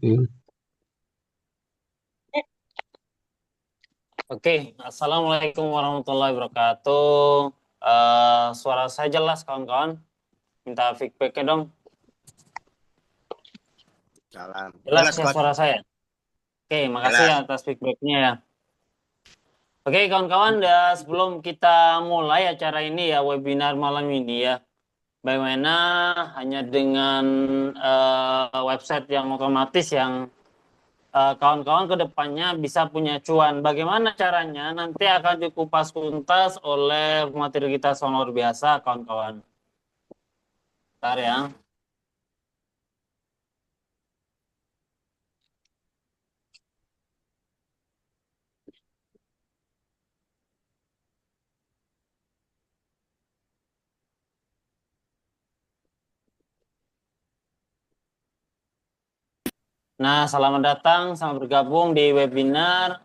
Hmm. Oke, Assalamualaikum warahmatullahi wabarakatuh. Suara saya jelas, kawan-kawan. Minta feedbacknya dong. Jalan. Jelas Jelas, ya Coach. suara saya? Oke, makasih ya Jelas. atas feedbacknya ya. Oke, kawan-kawan, sebelum kita mulai acara ini ya, webinar malam ini ya, bagaimana hanya dengan website yang otomatis yang kawan-kawan ke depannya bisa punya cuan. Bagaimana caranya? Nanti akan dikupas tuntas oleh materi kita sonor biasa, kawan-kawan. Bentar ya. Nah, selamat datang, selamat bergabung di webinar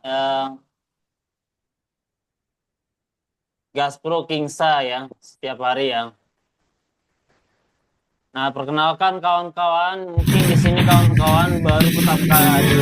Gaspro Kingsa ya, setiap hari ya. Nah, perkenalkan kawan-kawan, mungkin di sini kawan-kawan baru pertama kali hadir.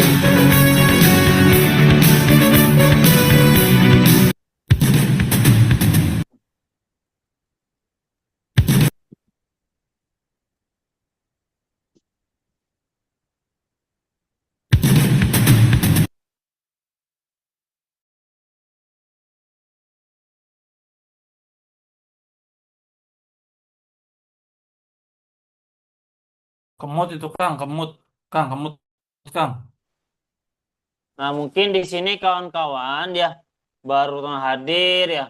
Kemut itu Kang, kemut. Kang, kemut Kang. Nah, mungkin di sini kawan-kawan ya baru hadir ya,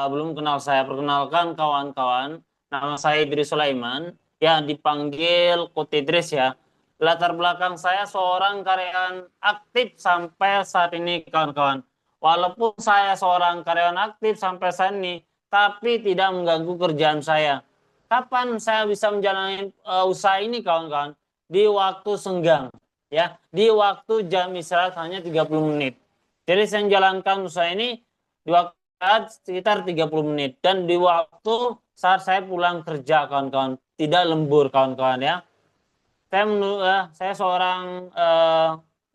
belum kenal saya. Perkenalkan kawan-kawan, nama saya Idris Sulaiman, ya dipanggil Kut Idris ya. Latar belakang saya seorang karyawan aktif sampai saat ini kawan-kawan. Walaupun saya seorang karyawan aktif sampai saat ini, tapi tidak mengganggu kerjaan saya. Kapan saya bisa menjalani usaha ini kawan-kawan? Di waktu senggang ya, di waktu jam istirahat hanya 30 menit. Jadi saya menjalankan usaha ini di waktu sekitar 30 menit dan di waktu saat saya pulang kerja kawan-kawan, tidak lembur kawan-kawan ya. Saya seorang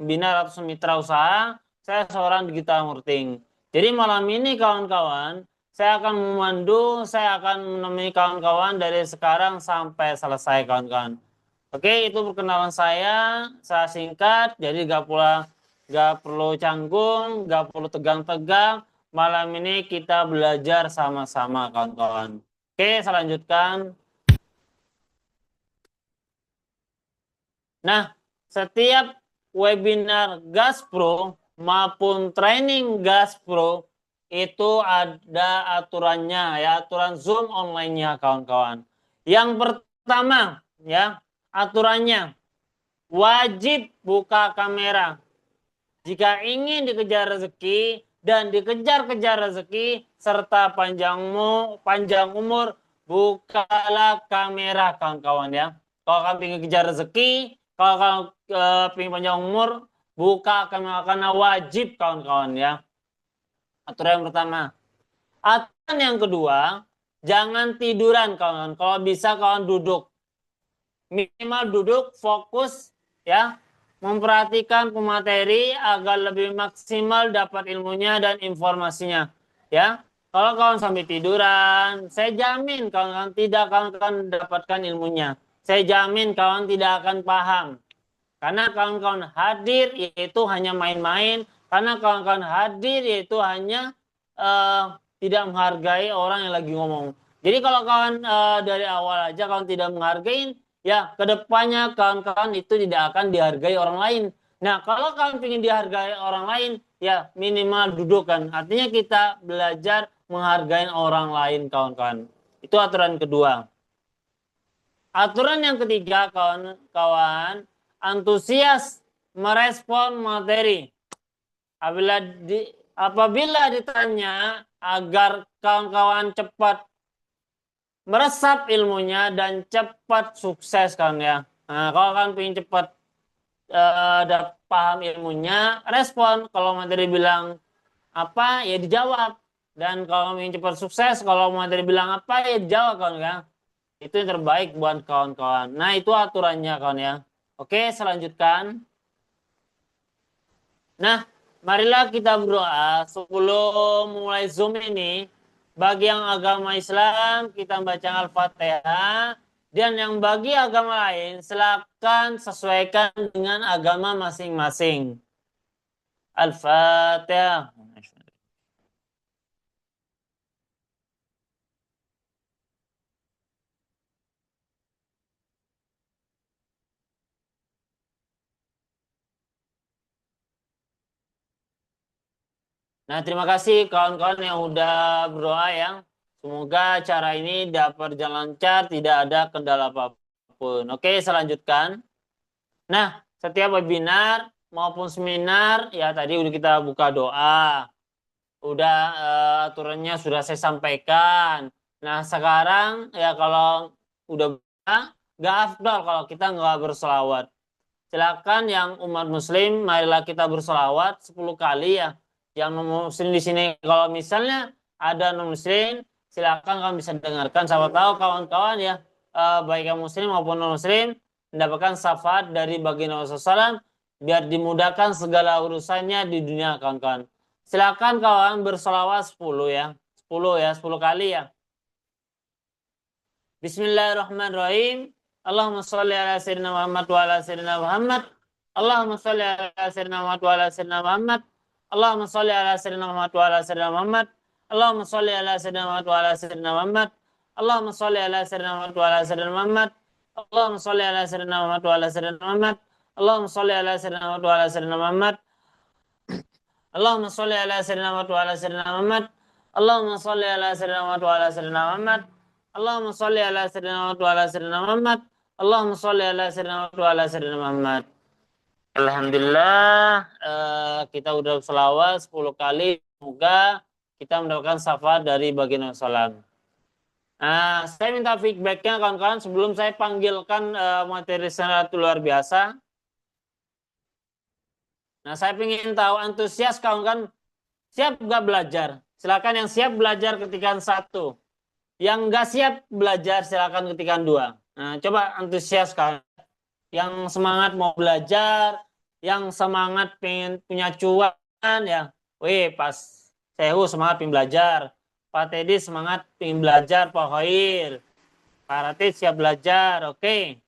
pembina atau mitra usaha, saya seorang digital marketing. Jadi malam ini kawan-kawan, saya akan memandu, saya akan menemani kawan-kawan dari sekarang sampai selesai kawan-kawan. Oke, itu perkenalan saya singkat, jadi gak perlu canggung, gak perlu tegang-tegang. Malam ini kita belajar sama-sama kawan-kawan. Oke, saya lanjutkan. Nah, setiap webinar Gaspro maupun training Gaspro itu ada aturannya ya, aturan Zoom online-nya kawan-kawan. Yang pertama ya, aturannya wajib buka kamera. Jika ingin dikejar rezeki dan dikejar-kejar rezeki serta panjang umur, bukalah kamera kawan-kawan ya. Kalau kalian ingin kejar rezeki, kalau kalian ingin panjang umur, buka kamera karena wajib kawan-kawan ya. Aturan yang pertama. Aturan yang kedua, jangan tiduran kawan-kawan. Kalau bisa kawan duduk. Minimal duduk, fokus ya, memperhatikan pemateri agar lebih maksimal dapat ilmunya dan informasinya ya. Kalau kawan sambil tiduran, saya jamin kawan-kawan tidak akan dapatkan ilmunya. Saya jamin kawan tidak akan paham. Karena kawan-kawan hadir yaitu hanya main-main, karena kawan-kawan hadir yaitu hanya tidak menghargai orang yang lagi ngomong. Jadi kalau kawan dari awal aja kawan tidak menghargai, ya kedepannya kawan-kawan itu tidak akan dihargai orang lain. Nah kalau kawan ingin dihargai orang lain, ya minimal duduk kan. Artinya kita belajar menghargai orang lain kawan-kawan. Itu aturan kedua. Aturan yang ketiga kawan-kawan, antusias merespon materi. Apabila ditanya agar kawan-kawan cepat meresap ilmunya dan cepat sukses kan ya. Nah, kalau kalian ingin cepat paham ilmunya, respon. Kalau materi bilang apa ya dijawab. Dan kalau ingin cepat sukses, kalau materi bilang apa ya dijawab kan ya. Itu yang terbaik buat kawan-kawan. Nah, itu aturannya kawan ya. Oke, selanjutkan. Nah, marilah kita berdoa sebelum mulai Zoom ini. Bagi yang agama Islam, kita baca Al-Fatihah. Dan yang bagi agama lain, silakan sesuaikan dengan agama masing-masing. Al-Fatihah. Nah, terima kasih kawan-kawan yang udah berdoa ya. Semoga acara ini dapat berjalan lancar, tidak ada kendala apapun. Oke, selanjutkan. Nah, setiap webinar maupun seminar, ya tadi udah kita buka doa. Udah aturannya sudah saya sampaikan. Nah, sekarang ya kalau udah buka, nggak afdal kalau kita nggak berselawat. Silakan yang umat muslim, marilah kita bersolawat 10 kali ya. Yang non muslim di sini, kalau misalnya ada non muslim, silakan kamu bisa dengarkan. Siapa tahu kawan-kawan ya, baik yang muslim maupun non muslim, mendapatkan syafaat dari baginda Rasulullah SAW, biar dimudahkan segala urusannya di dunia kawan-kawan. Silakan kawan bersolawat 10 ya. 10 ya, 10 kali ya. Bismillahirrahmanirrahim. Allahumma sholli ala sayyidina Muhammad wa ala sayyidina Muhammad. Allahumma sholli ala sayyidina Muhammad wa ala sayyidina Muhammad. Allahumma sholli ala sayyidina Muhammad wa ala sayyidina Muhammad. Allahumma sholli ala sayyidina Muhammad wa ala sayyidina Muhammad. Allahumma sholli ala sayyidina Muhammad wa ala sayyidina Muhammad. Allahumma sholli ala sayyidina Muhammad wa ala sayyidina Muhammad. Allahumma sholli ala sayyidina Muhammad wa ala sayyidina Muhammad. Allahumma sholli ala sayyidina Muhammad wa ala sayyidina Muhammad. Allahumma sholli ala sayyidina Muhammad wa ala sayyidina Muhammad. Allahumma sholli ala sayyidina Muhammad wa ala sayyidina Muhammad. Allahumma sholli ala sayyidina Muhammad wa ala sayyidina Muhammad. Alhamdulillah, kita udah selawat 10 kali. Semoga kita mendapatkan syafaat dari baginda Rasulullah. Nah, saya minta feedbacknya kawan-kawan sebelum saya panggilkan materi sangat luar biasa. Nah, saya ingin tahu antusias kawan-kawan siap nggak belajar? Silakan yang siap belajar ketikan 1. Yang nggak siap belajar silakan ketikan 2. Nah, coba antusias kawan. Yang semangat mau belajar, yang semangat pengen punya cuan ya. Wih, pas Sehu semangat pengen belajar. Pak Teddy semangat pengen belajar, Pak Khair. Pak Ratid siap belajar, oke.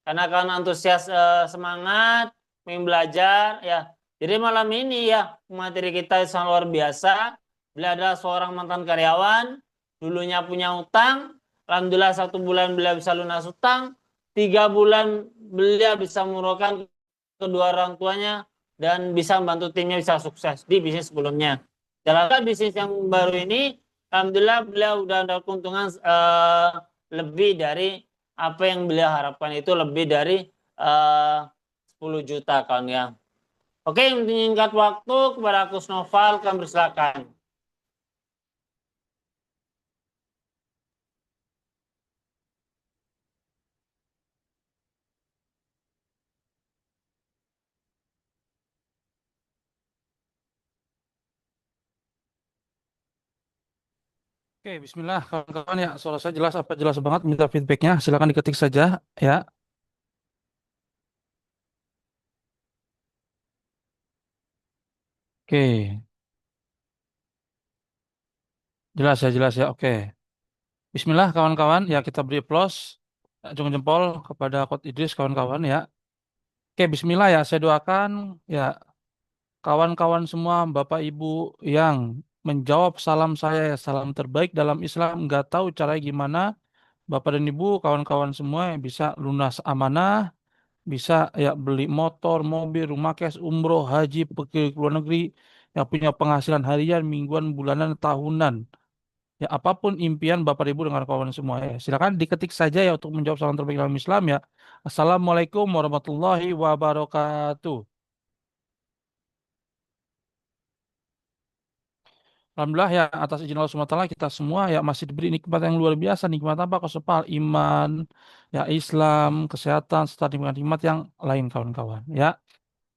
Karena kalian antusias semangat pengen belajar ya. Jadi malam ini ya materi kita sangat luar biasa. Beliau adalah seorang mantan karyawan, dulunya punya utang, alhamdulillah 1 bulan beliau bisa lunas utang, 3 bulan beliau bisa mengurungkan kedua orang tuanya dan bisa membantu timnya bisa sukses di bisnis sebelumnya. Jalankan bisnis yang baru ini, alhamdulillah beliau sudah ada keuntungan lebih dari apa yang beliau harapkan, itu lebih dari 10 juta kawan ya. Oke, menyingkat waktu kepada Kus Noval, kami persilakan. Oke, Bismillah kawan-kawan ya. Suara saya jelas apa jelas banget? Minta feedbacknya. Silakan diketik saja ya. Oke, jelas ya. Oke. Bismillah kawan-kawan ya, kita beri applause, acung jempol kepada Coach Idris kawan-kawan ya. Oke, Bismillah ya. Saya doakan ya kawan-kawan semua, Bapak Ibu yang menjawab salam saya ya, salam terbaik dalam Islam, nggak tahu caranya gimana. Bapak dan Ibu, kawan-kawan semua yang bisa lunas amanah, bisa ya beli motor, mobil, rumah cash, umroh, haji, pergi ke luar negeri, yang punya penghasilan harian, mingguan, bulanan, tahunan. Ya apapun impian Bapak Ibu dengan kawan semua ya. Silakan diketik saja ya untuk menjawab salam terbaik dalam Islam ya. Assalamualaikum warahmatullahi wabarakatuh. Alhamdulillah ya, atas izin Allah SWT kita semua ya masih diberi nikmat yang luar biasa. Nikmat apa? Kosepal iman, ya Islam, kesehatan, serta nikmat-nikmat yang lain kawan-kawan ya.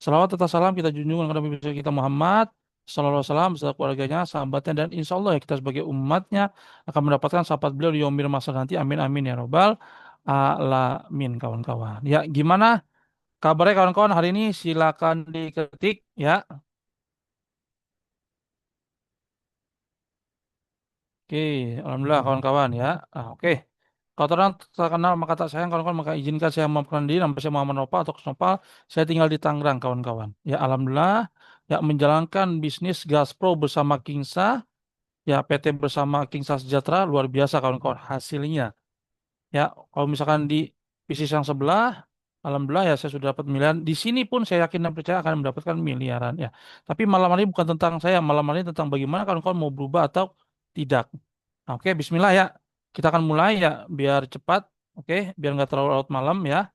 Salawat serta salam kita junjungan kepada Nabi besar kita Muhammad Sallallahu Alaihi Wasallam beserta keluarganya, sahabatnya, dan insya Allah ya kita sebagai umatnya akan mendapatkan syafaat beliau di yaumil mahsyar nanti. Amin amin ya robbal alamin kawan-kawan. Ya gimana kabarnya kawan-kawan hari ini silakan diketik ya. Oke, alhamdulillah kawan-kawan ya. Oke. Kalau terang terkenal maka tak sayang kawan-kawan maka izinkan saya memaafkan diri. Nama saya Muhammad Nopal atau Kusnopal. Saya tinggal di Tangerang kawan-kawan. Ya alhamdulillah ya menjalankan bisnis Gaspro bersama Kingsa. Ya PT bersama Kingsa Sejahtera luar biasa kawan-kawan hasilnya. Ya kalau misalkan di bisnis yang sebelah, alhamdulillah ya saya sudah dapat miliaran. Di sini pun saya yakin dan percaya akan mendapatkan miliaran ya. Tapi malam hari ini bukan tentang saya, malam hari ini tentang bagaimana kawan-kawan mau berubah atau tidak. Oke, Bismillah ya. Kita akan mulai ya, biar cepat. Oke, biar nggak terlalu larut malam ya.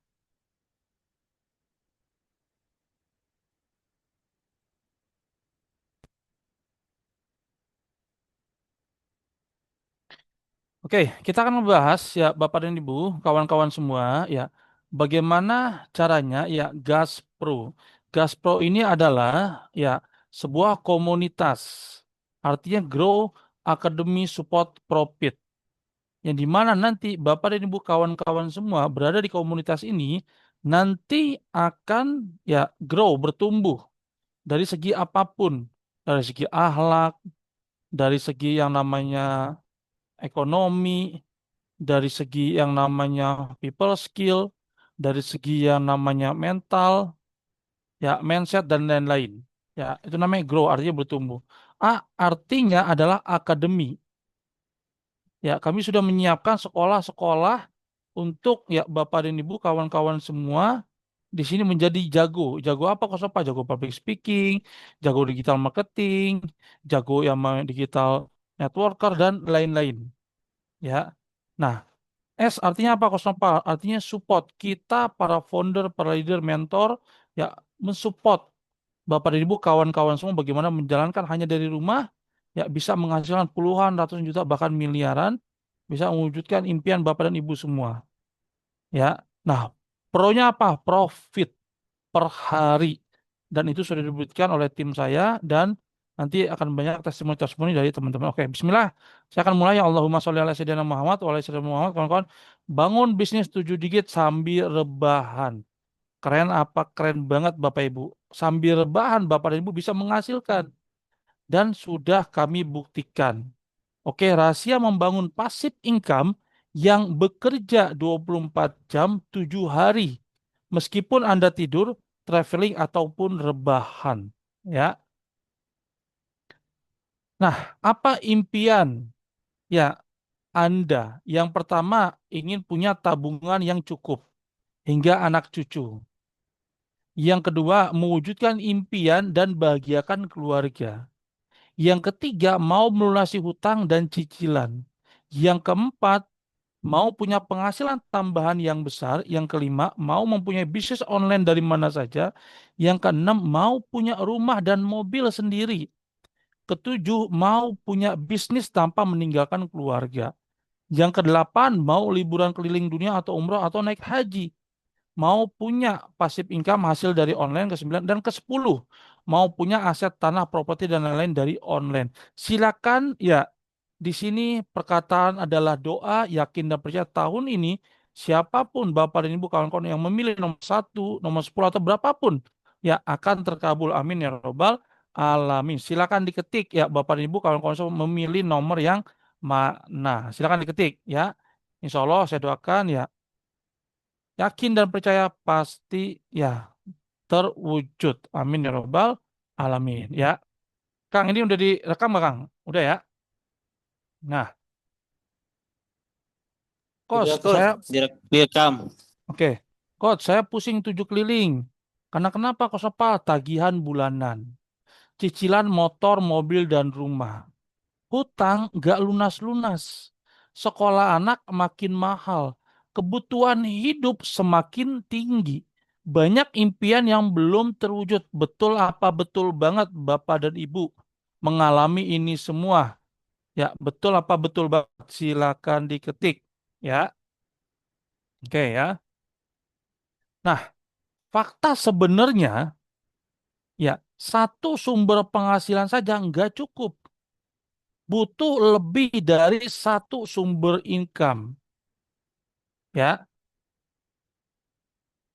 Oke, kita akan membahas ya, Bapak dan Ibu, kawan-kawan semua ya, bagaimana caranya ya Gaspro. Gaspro ini adalah ya sebuah komunitas. Artinya Grow Academy Support Profit. Yang dimana nanti Bapak dan Ibu kawan-kawan semua berada di komunitas ini nanti akan ya grow bertumbuh dari segi apapun, dari segi akhlak, dari segi yang namanya ekonomi, dari segi yang namanya people skill, dari segi yang namanya mental, ya mindset dan lain-lain. Ya, itu namanya grow artinya bertumbuh. A artinya adalah akademi. Ya, kami sudah menyiapkan sekolah-sekolah untuk ya Bapak dan Ibu kawan-kawan semua di sini menjadi jago. Jago apa kok apa? Jago public speaking, jago digital marketing, jago yang digital networker dan lain-lain. Ya. Nah, S artinya apa kok apa? Artinya support. Kita para founder, para leader, mentor ya mensupport Bapak dan Ibu kawan-kawan semua bagaimana menjalankan hanya dari rumah ya bisa menghasilkan puluhan, ratusan juta bahkan miliaran bisa mewujudkan impian Bapak dan Ibu semua. Ya. Nah, pro-nya apa? Profit per hari. Dan itu sudah dibuktikan oleh tim saya dan nanti akan banyak testimoni-testimoni dari teman-teman. Oke, bismillah. Saya akan mulai ya Allahumma sholli ala sayyidina Muhammad wa ala sayyidina Muhammad. Kawan-kawan, bangun bisnis 7 digit sambil rebahan. Keren apa? Keren banget Bapak Ibu. Sambil rebahan Bapak dan Ibu bisa menghasilkan. Dan sudah kami buktikan. Oke, rahasia membangun passive income yang bekerja 24 jam 7 hari. Meskipun Anda tidur, traveling ataupun rebahan. Ya. Nah, apa impian ya Anda? Yang pertama, ingin punya tabungan yang cukup hingga anak cucu. Yang kedua, mewujudkan impian dan bahagiakan keluarga. Yang ketiga, mau melunasi hutang dan cicilan. Yang keempat, mau punya penghasilan tambahan yang besar. Yang kelima, mau mempunyai bisnis online dari mana saja. Yang keenam, mau punya rumah dan mobil sendiri. Ketujuh, mau punya bisnis tanpa meninggalkan keluarga. Yang kedelapan, mau liburan keliling dunia atau umroh atau naik haji. Mau punya pasif income hasil dari online ke-9 dan ke-10. Mau punya aset tanah, properti dan lain-lain dari online. Silakan ya, di sini perkataan adalah doa, yakin dan percaya tahun ini siapapun Bapak dan Ibu kawan-kawan yang memilih nomor 1, nomor 10 atau berapapun ya akan terkabul. Amin ya robbal alamin. Silakan diketik ya Bapak dan Ibu kawan-kawan semua memilih nomor yang mana. Silakan diketik ya. Insya Allah saya doakan ya yakin dan percaya pasti ya terwujud. Amin ya robbal alamin ya. Kang ini udah direkam nggak Kang? Udah ya. Nah, Udah Kos, coach, saya direkam. oke. Coach, saya pusing 7 keliling. Karena kenapa kos apa? Tagihan bulanan. Cicilan motor, mobil, dan rumah. Hutang nggak lunas-lunas. Sekolah anak makin mahal. Kebutuhan hidup semakin tinggi. Banyak impian yang belum terwujud. Betul apa betul banget Bapak dan Ibu mengalami ini semua? Ya, betul apa betul banget? Silakan diketik. Ya, oke ya. Nah, fakta sebenarnya ya satu sumber penghasilan saja nggak cukup. Butuh lebih dari satu sumber income. Ya,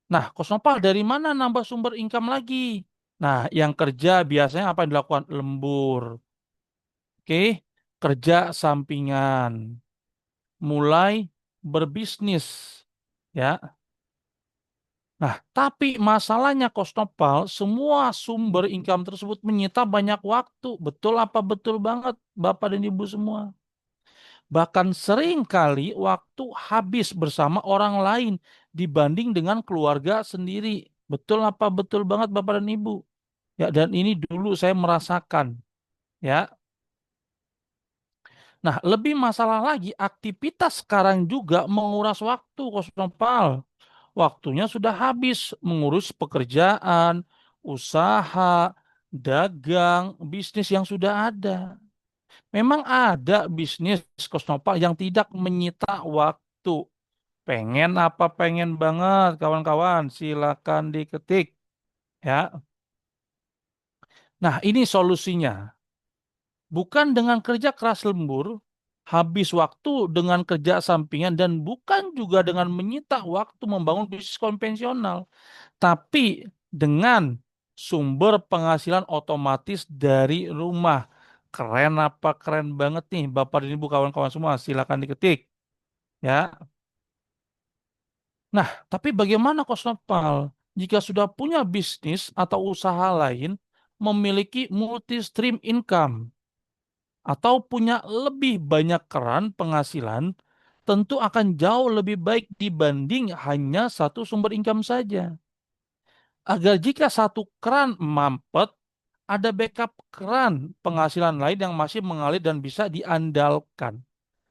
Nah, Coach Nopal dari mana nambah sumber income lagi? Nah, yang kerja biasanya apa yang dilakukan? Lembur. Oke, kerja sampingan. Mulai berbisnis. Ya. Nah, tapi masalahnya Coach Nopal, semua sumber income tersebut menyita banyak waktu. Betul apa betul banget, Bapak dan Ibu semua? Bahkan sering kali waktu habis bersama orang lain dibanding dengan keluarga sendiri. Betul apa betul banget Bapak dan Ibu? Ya, dan ini dulu saya merasakan, ya. Nah, lebih masalah lagi, aktivitas sekarang juga menguras waktu, Coach Nopal. Waktunya sudah habis mengurus pekerjaan, usaha, dagang, bisnis yang sudah ada. Memang ada bisnis Kosnopal yang tidak menyita waktu. Pengen apa pengen banget kawan-kawan, silakan diketik ya. Nah, ini solusinya. Bukan dengan kerja keras lembur, habis waktu dengan kerja sampingan dan bukan juga dengan menyita waktu membangun bisnis konvensional. Tapi dengan sumber penghasilan otomatis dari rumah. Keren apa keren banget nih Bapak dan Ibu kawan-kawan semua, silakan diketik ya. Nah, tapi bagaimana Coach Nopal jika sudah punya bisnis atau usaha lain memiliki multi stream income atau punya lebih banyak keran penghasilan, tentu akan jauh lebih baik dibanding hanya satu sumber income saja. Agar jika satu keran mampet, ada backup keran penghasilan lain yang masih mengalir dan bisa diandalkan.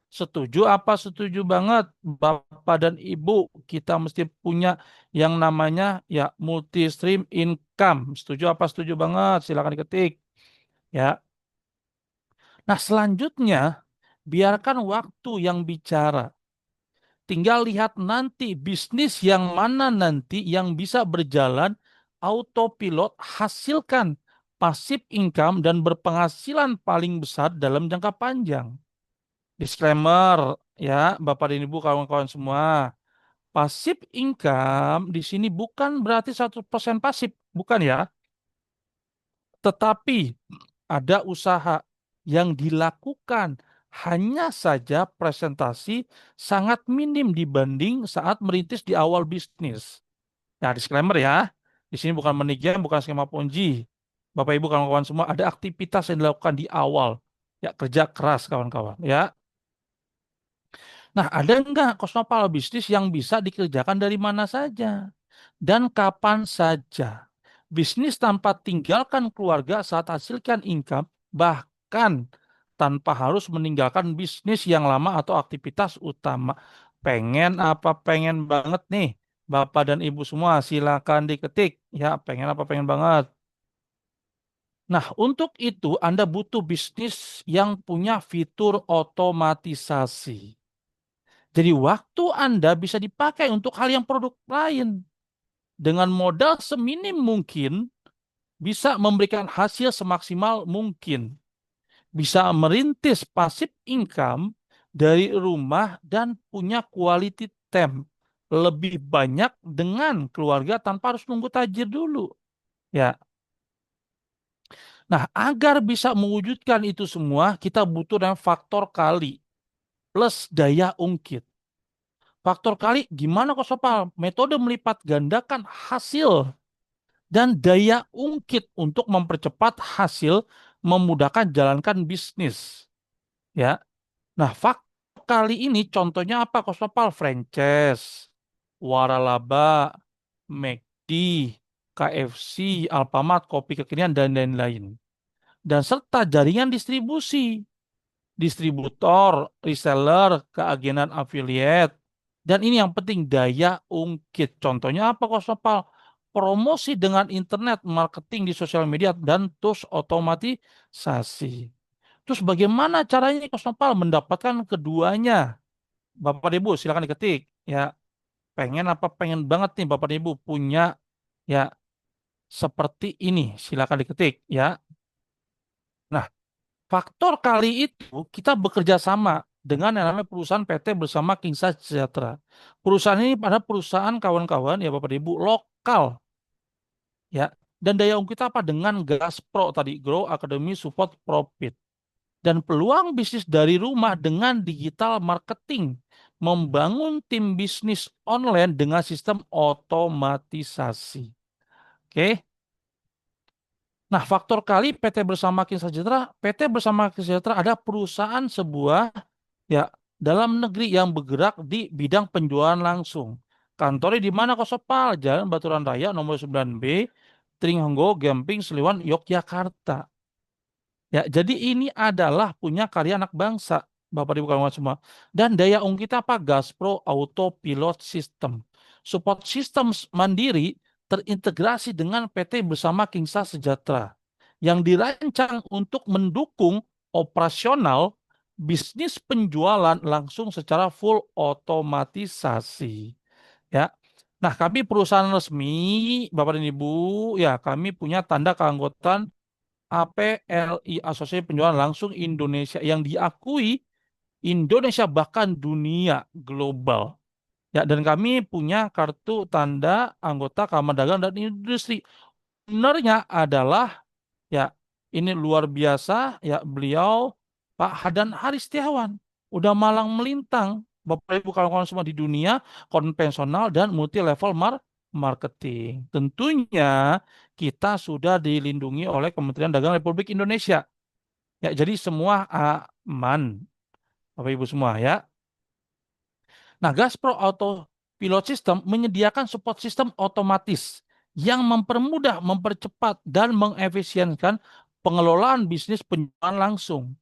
Setuju apa setuju banget Bapak dan Ibu, kita mesti punya yang namanya ya multi stream income. Setuju apa setuju banget? Silakan diketik ya. Nah, selanjutnya biarkan waktu yang bicara. Tinggal lihat nanti bisnis yang mana nanti yang bisa berjalan autopilot, hasilkan passive income dan berpenghasilan paling besar dalam jangka panjang. Disclaimer ya, Bapak dan Ibu kawan-kawan semua. Passive income di sini bukan berarti 100% pasif, bukan ya. Tetapi ada usaha yang dilakukan, hanya saja presentasi sangat minim dibanding saat merintis di awal bisnis. Nah, disclaimer ya. Di sini bukan money game, bukan skema Ponzi. Bapak Ibu kawan-kawan semua, ada aktivitas yang dilakukan di awal. Ya, kerja keras kawan-kawan ya. Nah, ada enggak kosmopal bisnis yang bisa dikerjakan dari mana saja dan kapan saja? Bisnis tanpa tinggalkan keluarga saat hasilkan income, bahkan tanpa harus meninggalkan bisnis yang lama atau aktivitas utama. Pengen apa pengen banget nih, Bapak dan Ibu semua, silakan diketik. Ya, pengen apa pengen banget. Nah, untuk itu Anda butuh bisnis yang punya fitur otomatisasi. Jadi waktu Anda bisa dipakai untuk hal yang produk lain. Dengan modal seminim mungkin, bisa memberikan hasil semaksimal mungkin. Bisa merintis passive income dari rumah dan punya quality time lebih banyak dengan keluarga tanpa harus nunggu tajir dulu. Ya. Nah, agar bisa mewujudkan itu semua, kita butuh yang faktor kali plus daya ungkit. Faktor kali gimana kok Sopal? Metode melipat gandakan hasil dan daya ungkit untuk mempercepat hasil memudahkan jalankan bisnis. Ya. Nah, faktor kali ini contohnya apa kok Sopal? Franchise, waralaba, McD, KFC, Alfamart, kopi kekinian dan lain-lain. Dan serta jaringan distribusi, distributor, reseller, keagenan affiliate. Dan ini yang penting daya ungkit. Contohnya apa kok Nopal? Promosi dengan internet, marketing di sosial media, dan tools otomatisasi. Terus bagaimana caranya Kos Nopal mendapatkan keduanya? Bapak dan Ibu silakan diketik. Ya, pengen apa pengen banget nih Bapak dan Ibu punya ya seperti ini. Silakan diketik ya. Nah, faktor kali itu kita bekerja sama. dengan yang namanya perusahaan PT bersama Kingsa Sejahtera. Perusahaan ini pada perusahaan kawan-kawan ya Bapak Ibu lokal ya. Dan daya ungkit apa dengan Gaspro tadi Grow Academy Support Profit dan peluang bisnis dari rumah dengan digital marketing, membangun tim bisnis online dengan sistem otomatisasi. Oke. Nah, faktor kali PT Bersama Kin Sejahtera, PT Bersama Kin Sejahtera ada perusahaan sebuah ya dalam negeri yang bergerak di bidang penjualan langsung. Kantornya di mana Kosopal, Jalan Baturan Raya nomor 9B, Tringhonggo, Gemping, Seliwan, Yogyakarta. Ya, jadi ini adalah punya karya anak bangsa, Bapak Ibu kawan semua. Dan daya ungkit apa? Gaspro Autopilot System. Support system mandiri terintegrasi dengan PT bersama Kingsa Sejahtera yang dirancang untuk mendukung operasional bisnis penjualan langsung secara full otomatisasi. Ya. Nah, kami perusahaan resmi, Bapak dan Ibu, ya kami punya tanda keanggotaan APLI Asosiasi Penjualan Langsung Indonesia yang diakui Indonesia bahkan dunia global. Ya, dan kami punya kartu tanda anggota Kamar Dagang dan Industri. Benernya adalah ya ini luar biasa ya beliau Pak Hadan Haristiawan udah malang melintang Bapak Ibu kawan-kawan semua di dunia konvensional dan multi level marketing. Tentunya kita sudah dilindungi oleh Kementerian Dagang Republik Indonesia. Ya, jadi semua aman Bapak Ibu semua ya. Nah, Gaspro Auto Pilot System menyediakan support system otomatis yang mempermudah, mempercepat, dan mengefisienkan pengelolaan bisnis penjualan langsung.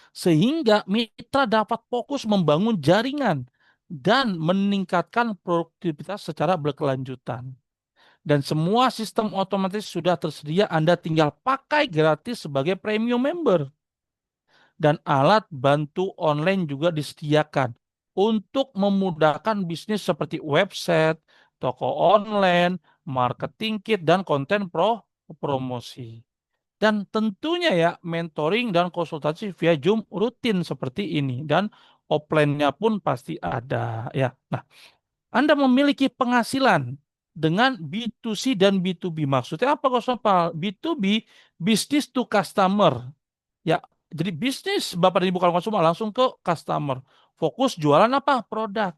Sehingga mitra dapat fokus membangun jaringan dan meningkatkan produktivitas secara berkelanjutan. Dan semua sistem otomatis sudah tersedia, Anda tinggal pakai gratis sebagai premium member dan alat bantu online juga disediakan untuk memudahkan bisnis seperti website, toko online, marketing kit, dan konten promosi. Dan tentunya ya mentoring dan konsultasi via Zoom rutin seperti ini dan offline-nya pun pasti ada ya. Nah, Anda memiliki penghasilan dengan B2C dan B2B. Maksudnya apa Kos Nopal? B2B, business to customer. Ya, jadi bisnis Bapak dan Ibu kalau konsumen langsung ke customer. Fokus jualan apa? Produk.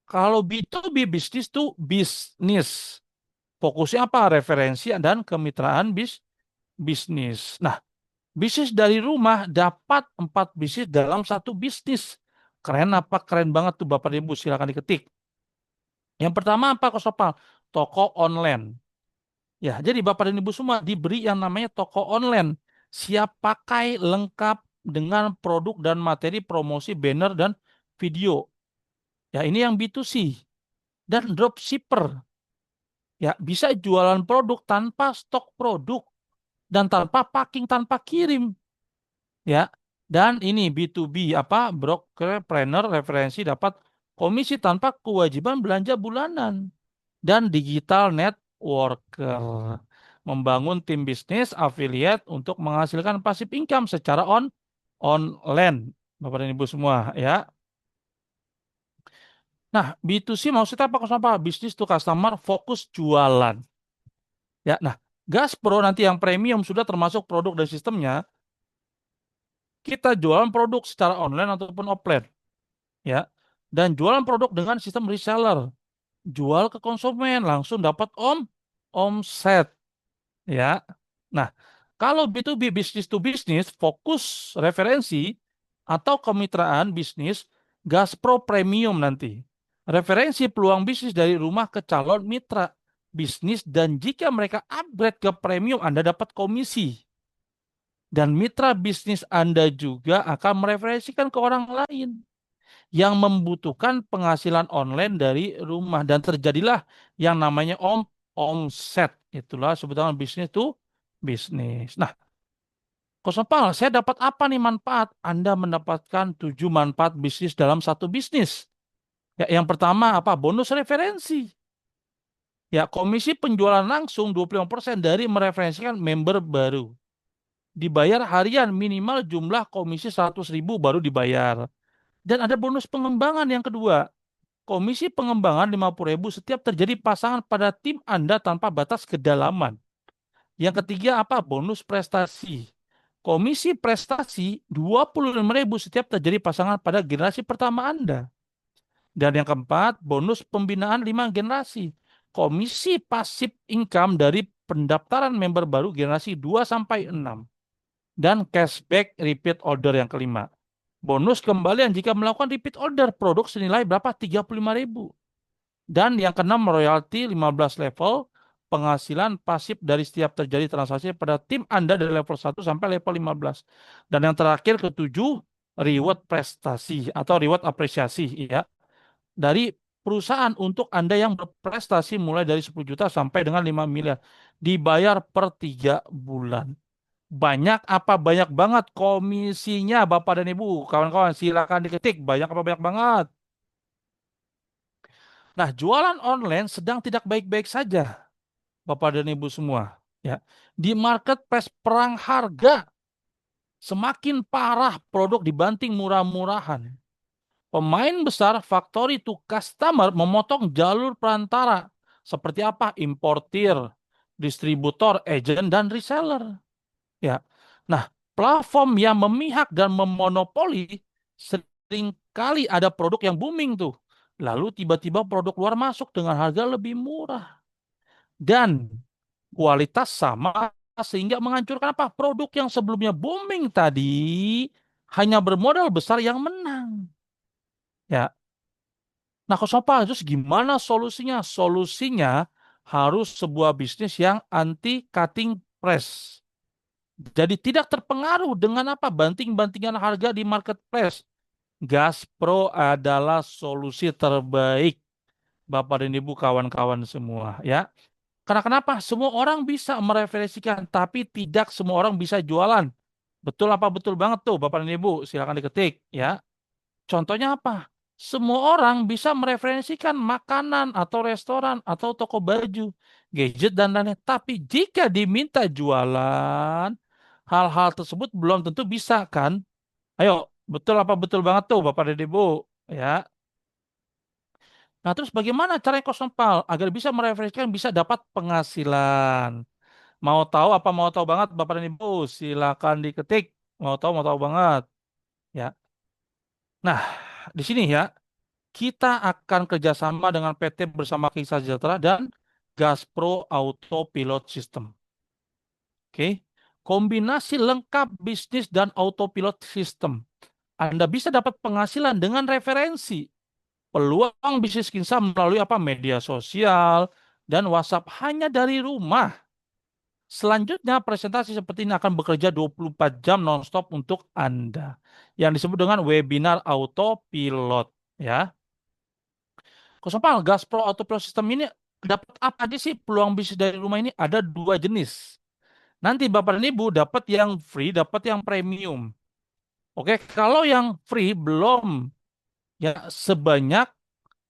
Kalau B2B, bisnis to bisnis. Fokusnya apa? Referensi dan kemitraan bisnis. Nah, bisnis dari rumah dapat 4 bisnis dalam satu bisnis. Keren apa? Keren banget tuh Bapak dan Ibu, silakan diketik. Yang pertama apa Kosopal? Toko online. Ya, jadi Bapak dan Ibu semua diberi yang namanya toko online. Siap pakai lengkap dengan produk dan materi promosi banner dan video. Ya, ini yang B2C. Dan dropshipper. Ya, bisa jualan produk tanpa stok produk dan tanpa packing, tanpa kirim. Ya. Dan ini B2B apa? Broker planner referensi dapat komisi tanpa kewajiban belanja bulanan dan digital networker. Membangun tim bisnis affiliate untuk menghasilkan passive income secara online. Bapak dan Ibu semua ya. Nah, B2C maksudnya apa? Apa? Bisnis to customer fokus jualan. Ya, nah, Gaspro nanti yang premium sudah termasuk produk dan sistemnya. Kita jualan produk secara online ataupun offline, ya. Dan jualan produk dengan sistem reseller. Jual ke konsumen langsung dapat omset. Ya. Nah, kalau B2B bisnis to bisnis fokus referensi atau kemitraan bisnis Gaspro Premium nanti. Referensi peluang bisnis dari rumah ke calon mitra bisnis dan jika mereka upgrade ke premium Anda dapat komisi. Dan mitra bisnis Anda juga akan mereferensikan ke orang lain yang membutuhkan penghasilan online dari rumah dan terjadilah yang namanya omset. Itulah sebetulnya bisnis itu bisnis. Nah, Kosopal, saya dapat apa nih manfaat? Anda mendapatkan 7 manfaat bisnis dalam satu bisnis. Ya, yang pertama apa? Bonus referensi. Ya, komisi penjualan langsung 25% dari mereferensikan member baru. Dibayar harian minimal jumlah komisi 100.000 baru dibayar. Dan ada bonus pengembangan yang kedua. Komisi pengembangan 50.000 setiap terjadi pasangan pada tim Anda tanpa batas kedalaman. Yang ketiga apa? Bonus prestasi. Komisi prestasi 25.000 setiap terjadi pasangan pada generasi pertama Anda. Dan yang keempat, bonus pembinaan 5 generasi. Komisi pasif income dari pendaftaran member baru generasi 2 sampai 6. Dan cashback repeat order yang kelima. Bonus kembalian jika melakukan repeat order produk senilai berapa? 35.000. Dan yang keenam, royalti 15 level penghasilan pasif dari setiap terjadi transaksi pada tim Anda dari level 1 sampai level 15. Dan yang terakhir ketujuh, reward prestasi atau reward apresiasi ya. Dari perusahaan untuk Anda yang berprestasi mulai dari 10 juta sampai dengan 5 miliar. Dibayar per 3 bulan. Banyak apa banyak banget komisinya Bapak dan Ibu. Kawan-kawan silakan diketik. Banyak apa banyak banget. Nah, jualan online sedang tidak baik-baik saja, Bapak dan Ibu semua. Ya, di marketplace perang harga semakin parah produk dibanting murah-murahan. Pemain besar factory to customer memotong jalur perantara seperti apa? Importir, distributor, agent dan reseller. Ya. Nah, platform yang memihak dan memonopoli seringkali ada produk yang booming tuh. Lalu tiba-tiba produk luar masuk dengan harga lebih murah dan kualitas sama sehingga menghancurkan apa? Produk yang sebelumnya booming tadi hanya bermodal besar yang menang. Ya. Nah, Kosopa, terus gimana solusinya? Solusinya harus sebuah bisnis yang anti cutting price. Jadi tidak terpengaruh dengan apa? Banting-bantingan harga di marketplace. Gaspro adalah solusi terbaik, Bapak dan Ibu kawan-kawan semua, ya. Karena kenapa? Semua orang bisa mereferensikan, tapi tidak semua orang bisa jualan. Betul apa betul banget tuh, Bapak dan Ibu? Silakan diketik, ya. Contohnya apa? Semua orang bisa mereferensikan makanan atau restoran atau toko baju, gadget dan lainnya. Tapi jika diminta jualan, hal-hal tersebut belum tentu bisa kan? Ayo, betul apa betul banget tuh Bapak dan Ibu? Ya. Nah, terus bagaimana caranya Kosnopal agar bisa mereferensikan bisa dapat penghasilan? Mau tahu apa mau tahu banget Bapak dan Ibu? Silakan diketik. Mau tahu banget. Ya. Nah, di sini ya. Kita akan kerjasama dengan PT Bersama Kisah Sejahtera dan Gaspro Autopilot System. Oke, kombinasi lengkap bisnis dan autopilot system. Anda bisa dapat penghasilan dengan referensi, peluang bisnis Kinsa melalui apa? Media sosial dan WhatsApp hanya dari rumah. Selanjutnya, presentasi seperti ini akan bekerja 24 jam nonstop untuk Anda. Yang disebut dengan webinar autopilot. Ya. Kosopal, Gaspro Autopilot System ini dapat apa aja sih peluang bisnis dari rumah ini? Ada dua jenis. Nanti Bapak dan Ibu dapat yang free, dapat yang premium. Oke, kalau yang free belum ya sebanyak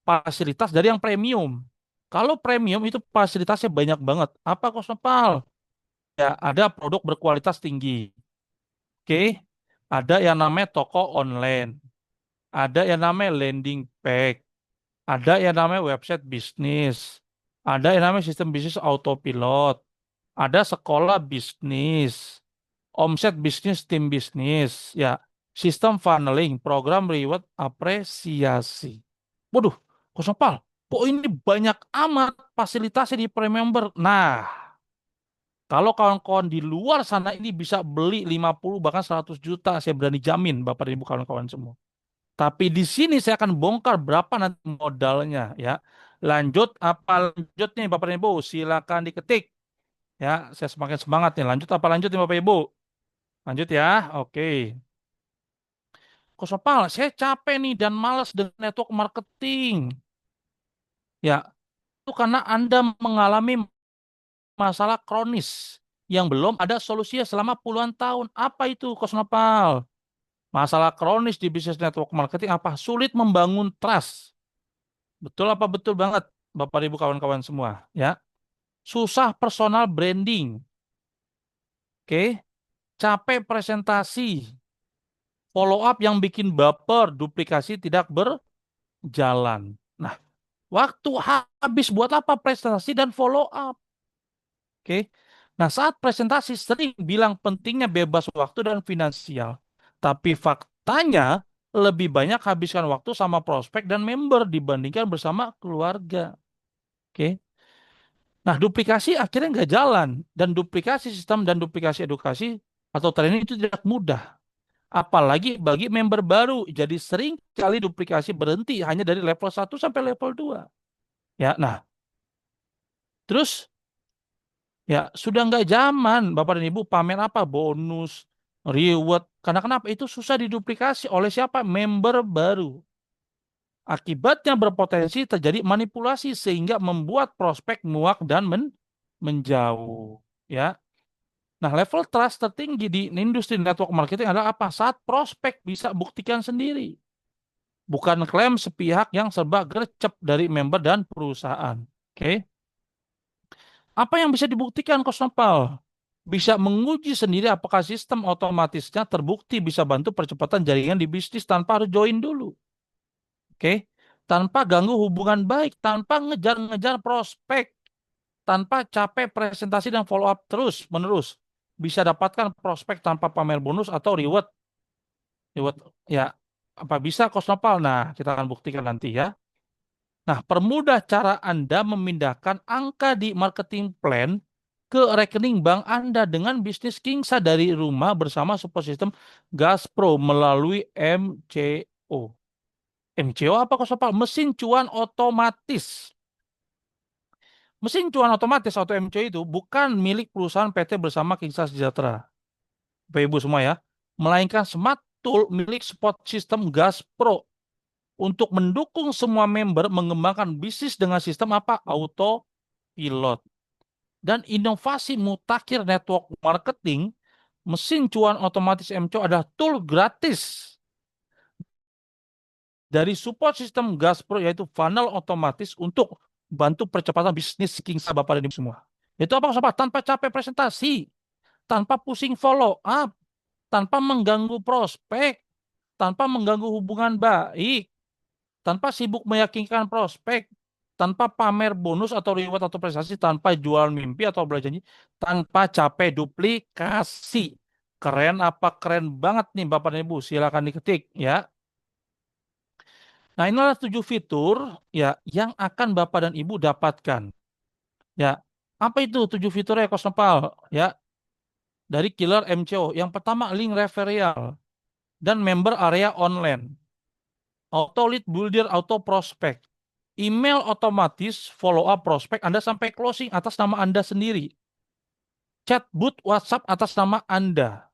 fasilitas dari yang premium. Kalau premium itu fasilitasnya banyak banget. Apa Kosopal? Ya, ada produk berkualitas tinggi. Oke, ada yang namanya toko online. Ada yang namanya landing page. Ada yang namanya website bisnis. Ada yang namanya sistem bisnis autopilot. Ada sekolah bisnis. Omset bisnis, tim bisnis. Ya, sistem funneling, program reward apresiasi. Waduh, Kosopal. Kok ini banyak amat fasilitasnya di premium member. Nah, kalau kawan-kawan di luar sana ini bisa beli 50 bahkan 100 juta, saya berani jamin Bapak dan Ibu kawan-kawan semua. Tapi di sini saya akan bongkar berapa nanti modalnya ya. Lanjut apa lanjut nih Bapak dan Ibu? Silakan diketik. Ya, saya semakin semangat nih. Lanjut apa lanjut nih Bapak Ibu? Lanjut ya. Oke. Kosopal, saya capek nih dan malas dengan network marketing. Ya, itu karena Anda mengalami masalah kronis yang belum ada solusinya selama puluhan tahun. Apa itu Kosopal? Masalah kronis di bisnis network marketing apa? Sulit membangun trust. Betul apa betul banget, Bapak Ibu kawan-kawan semua, ya. Susah personal branding. Oke, capek presentasi. Follow up yang bikin baper, duplikasi tidak berjalan. Nah, waktu habis buat apa presentasi dan follow up? Oke. Nah, saat presentasi sering bilang pentingnya bebas waktu dan finansial. Tapi faktanya lebih banyak habiskan waktu sama prospek dan member dibandingkan bersama keluarga. Oke. Nah, duplikasi akhirnya nggak jalan. Dan duplikasi sistem dan duplikasi edukasi atau training itu tidak mudah. Apalagi bagi member baru. Jadi sering kali duplikasi berhenti hanya dari level 1 sampai level 2. Ya, nah, terus ya sudah nggak zaman Bapak dan Ibu pamer apa bonus, reward. Karena kenapa? Itu susah diduplikasi oleh siapa? Member baru. Akibatnya berpotensi terjadi manipulasi sehingga membuat prospek muak dan menjauh. Ya. Nah, level trust tertinggi di industri network marketing adalah apa? Saat prospek bisa buktikan sendiri. Bukan klaim sepihak yang serba gercep dari member dan perusahaan. Oke. Apa yang bisa dibuktikan, Coach Nopal? Bisa menguji sendiri apakah sistem otomatisnya terbukti bisa bantu percepatan jaringan di bisnis tanpa harus join dulu. Oke. Tanpa ganggu hubungan baik, tanpa ngejar-ngejar prospek, tanpa capek presentasi dan follow up terus menerus. Bisa dapatkan prospek tanpa pamer bonus atau reward. Reward ya apa bisa Coach Nopal? Nah, kita akan buktikan nanti ya. Nah, permudah cara Anda memindahkan angka di marketing plan ke rekening bank Anda dengan bisnis Kingsa dari rumah bersama support system Gaspro melalui MCO. MCO apa kok Sopak? Mesin cuan otomatis. Mesin cuan otomatis atau MCO itu bukan milik perusahaan PT bersama Kingsa Sejahtera. Bapak Ibu semua ya. Melainkan smart tool milik support system Gaspro untuk mendukung semua member mengembangkan bisnis dengan sistem apa? Autopilot. Dan inovasi mutakhir network marketing, mesin cuan otomatis MCO adalah tool gratis dari support sistem Gaspro yaitu funnel otomatis untuk bantu percepatan bisnis Kingsa Bapak dan Ibu semua. Itu apa Sobat? Tanpa capek presentasi, tanpa pusing follow up, tanpa mengganggu prospek, tanpa mengganggu hubungan baik, tanpa sibuk meyakinkan prospek, tanpa pamer bonus atau reward atau prestasi, tanpa jual mimpi atau janji, tanpa capek duplikasi. Keren apa keren banget nih Bapak dan Ibu, silakan diketik ya. Nah, inilah 7 fitur ya yang akan Bapak dan Ibu dapatkan. Ya. Apa itu 7 fiturnya Coach Nepal? Ya, dari Killer MCO. Yang pertama link referral dan member area online. Auto lead builder, auto prospect. Email otomatis follow up prospek Anda sampai closing atas nama Anda sendiri. Chatbot WhatsApp atas nama Anda.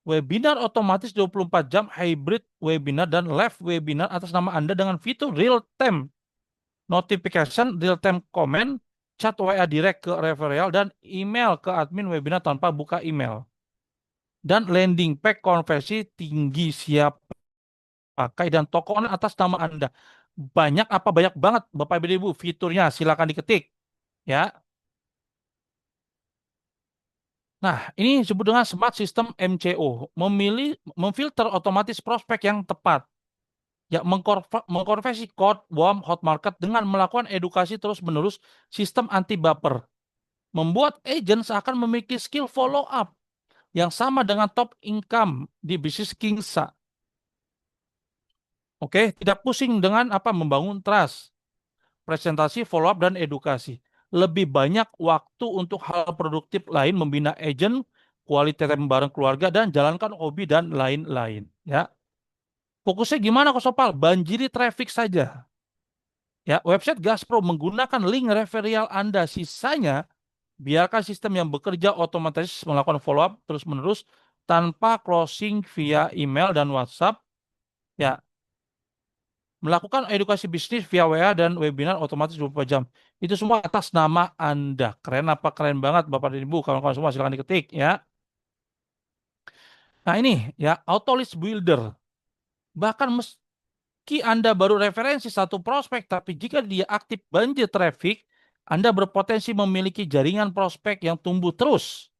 Webinar otomatis 24 jam hybrid webinar dan live webinar atas nama Anda dengan fitur real time notification, real time comment, chat WA direct ke referral dan email ke admin webinar tanpa buka email. Dan landing page konversi tinggi siap pakai dan toko online atas nama Anda. Banyak apa banyak banget Bapak Ibu fiturnya, silakan diketik ya. Nah, ini disebut dengan Smart System MCO, memfilter otomatis prospek yang tepat. Ya, mengkonversi cold, warm, hot market dengan melakukan edukasi terus-menerus sistem anti baper. Membuat agent seakan memiliki skill follow up yang sama dengan top income di bisnis Kingsa. Oke, tidak pusing dengan apa membangun trust, presentasi, follow up dan edukasi. Lebih banyak waktu untuk hal produktif lain, membina agent, quality time bareng keluarga dan jalankan hobi dan lain-lain. Ya, fokusnya gimana Kok Sopal? Banjiri traffic saja. Ya, website Gaspro menggunakan link referral Anda. Sisanya biarkan sistem yang bekerja otomatis melakukan follow up terus-menerus tanpa closing via email dan WhatsApp. Ya, melakukan edukasi bisnis via WA dan webinar otomatis 24 jam. Itu semua atas nama Anda. Keren apa keren banget Bapak dan Ibu, kawan-kawan semua silakan diketik ya. Nah ini ya, auto list builder. Bahkan meski Anda baru referensi satu prospek, tapi jika dia aktif banjir traffic, Anda berpotensi memiliki jaringan prospek yang tumbuh terus.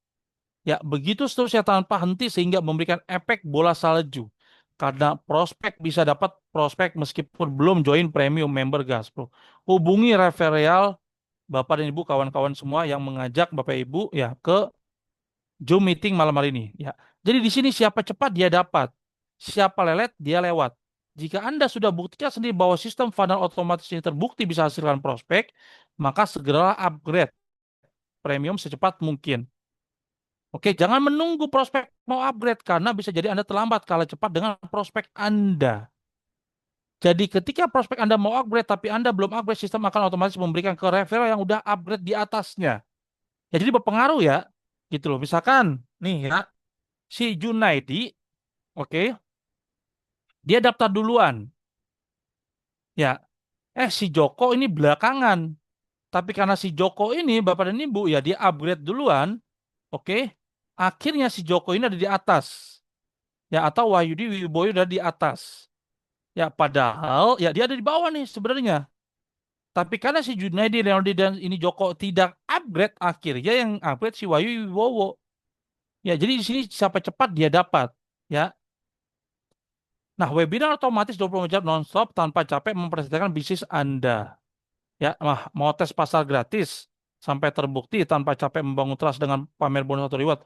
Ya, begitu seterusnya tanpa henti sehingga memberikan efek bola salju. Karena prospek bisa dapat prospek meskipun belum join premium member Gaspro. Hubungi referral Bapak dan Ibu kawan-kawan semua yang mengajak Bapak Ibu ya ke Zoom meeting malam hari ini ya. Jadi di sini siapa cepat dia dapat, siapa lelet dia lewat. Jika Anda sudah buktikan sendiri bahwa sistem funnel otomatis ini terbukti bisa hasilkan prospek, maka segeralah upgrade premium secepat mungkin. Oke, jangan menunggu prospek mau upgrade karena bisa jadi Anda terlambat kalah cepat dengan prospek Anda. Jadi ketika prospek Anda mau upgrade tapi Anda belum upgrade, sistem akan otomatis memberikan ke referral yang udah upgrade di atasnya. Ya, jadi berpengaruh ya. Gitu loh. Misalkan nih ya, si Junaidi, oke, dia daftar duluan. Ya, si Joko ini belakangan. Tapi karena si Joko ini, Bapak dan Ibu, ya dia upgrade duluan, oke. Akhirnya si Joko ini ada di atas. Ya, atau Wahyudi Wibowo ada di atas. Ya, padahal ya dia ada di bawah nih sebenarnya. Tapi karena si Junaidi, Leonardi, dan ini Joko tidak upgrade, akhirnya yang upgrade si Wahyu Wibowo. Ya, jadi di sini siapa cepat dia dapat. Ya, nah, webinar otomatis 24 jam nonstop tanpa capek mempresentasikan bisnis Anda. Ya, mau tes pasar gratis sampai terbukti tanpa capek membangun trust dengan pamer bonus atau reward.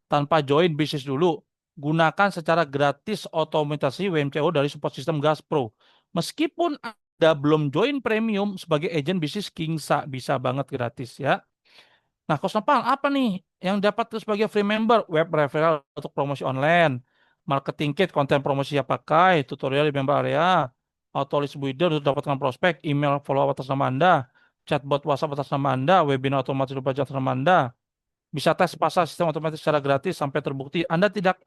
Tanpa join bisnis dulu. Gunakan secara gratis otomatisasi WMCO dari support system Gaspro. Meskipun Anda belum join premium sebagai agent bisnis Kingsa, bisa banget gratis ya. Nah, Kosnopal, apa nih yang dapat sebagai free member? Web referral untuk promosi online, marketing kit, konten promosi yang pakai, tutorial di member area, auto list builder untuk dapatkan prospek, email follow up atas nama Anda, chatbot WhatsApp atas nama Anda, webinar otomatis berbaca atas nama Anda, bisa tes pasar sistem otomatis secara gratis sampai terbukti. Anda tidak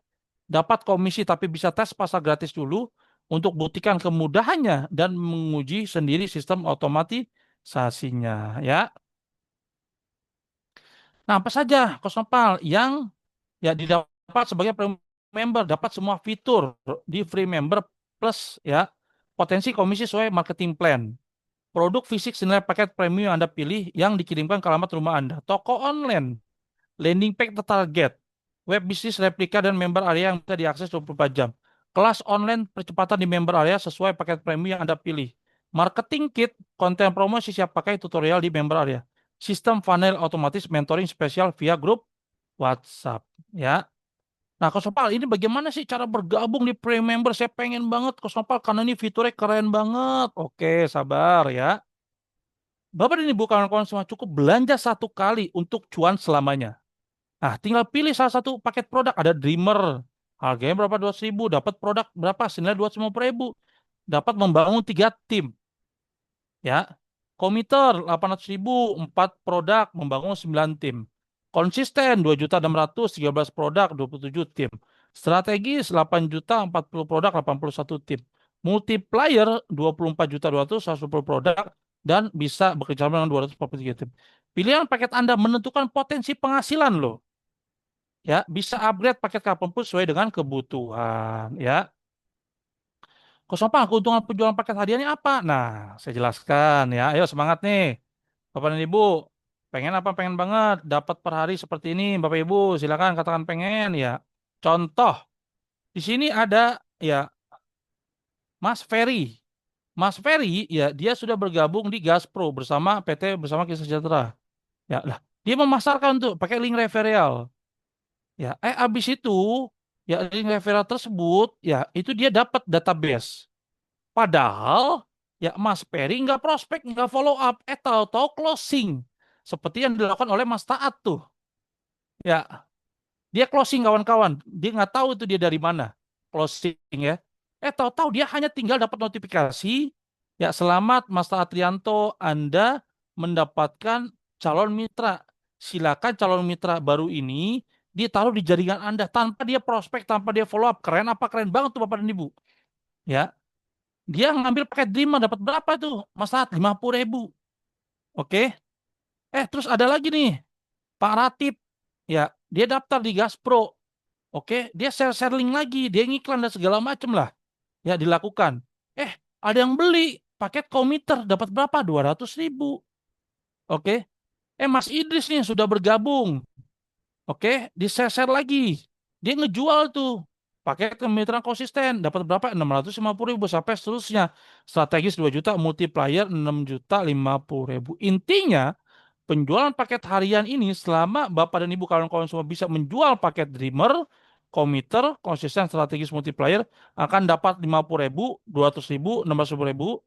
dapat komisi tapi bisa tes pasar gratis dulu untuk buktikan kemudahannya dan menguji sendiri sistem otomatisasinya ya. Nah, apa saja Kosnopal yang ya didapat sebagai premium member, dapat semua fitur di free member plus ya potensi komisi sesuai marketing plan. Produk fisik senilai paket premium yang Anda pilih yang dikirimkan ke alamat rumah Anda. Toko online, landing page target, web bisnis replika dan member area yang bisa diakses 24 jam. Kelas online percepatan di member area sesuai paket premium yang Anda pilih. Marketing kit, konten promosi siap pakai tutorial di member area. Sistem funnel otomatis mentoring spesial via grup WhatsApp. Ya, nah, Kosnopal, ini bagaimana sih cara bergabung di Prime Member? Saya pengen banget, Kosnopal, karena ini fiturnya keren banget. Oke, sabar ya. Bapak dan Ibu kawan-kawan semua cukup belanja satu kali untuk cuan selamanya. Nah, tinggal pilih salah satu paket produk. Ada Dreamer, harganya berapa? 200.000. Dapat produk berapa? Senilai 250.000. Dapat membangun 3 tim. Ya, komiter 800.000, 4 produk membangun 9 tim. Konsisten 2.600.000, 13 produk 27 tim. Strategis 8 juta 40 produk 81 tim. Multiplier 24 juta 200 120 produk dan bisa bekerja sama dengan 243 tim. Pilihan paket Anda menentukan potensi penghasilan loh. Ya, bisa upgrade paket kapanpun sesuai dengan kebutuhan ya. Kosong keuntungan penjualan paket hadiahnya apa? Nah, saya jelaskan ya. Ayo semangat nih. Bapak dan Ibu, pengen apa? Pengen banget dapat per hari seperti ini, Bapak Ibu. Silakan katakan pengen ya. Contoh, di sini ada ya Mas Ferry. Mas Ferry ya dia sudah bergabung di Gaspro bersama PT bersama Kisah Sejahtera. Ya lah, dia memasarkan tuh pakai link referral. Ya, abis itu ya link referral tersebut ya itu dia dapat database. Padahal ya Mas Ferry nggak prospek, nggak follow up, tahu-tahu closing. Seperti yang dilakukan oleh Mas Taat tuh. Ya, dia closing kawan-kawan. Dia nggak tahu itu dia dari mana closing ya. Tahu-tahu dia hanya tinggal dapat notifikasi. Ya, selamat Mas Taat Rianto, Anda mendapatkan calon mitra. Silakan calon mitra baru ini ditaruh di jaringan Anda tanpa dia prospek, tanpa dia follow up. Keren apa? Keren banget tuh Bapak dan Ibu. Ya, dia ngambil paket Dreamer dapat berapa tuh? Mas Taat 50.000. Oke. Terus ada lagi nih, Pak Ratip. Ya, dia daftar di Gaspro. Oke, dia share link lagi, dia ngiklan dan segala macam lah. Ya, dilakukan. Ada yang beli paket komiter dapat berapa? 200.000. Oke. Mas Idris nih sudah bergabung. Oke, di share lagi. Dia ngejual tuh. Paket kemitraan konsisten dapat berapa? 650.000 sampai seterusnya. Strategis 2 juta, multiplier 6.050.000. Intinya penjualan paket harian ini selama Bapak dan Ibu kawan-kawan semua bisa menjual paket Dreamer, komiter, konsisten, strategis, multiplier akan dapat 50.000, 200.000, 600.000,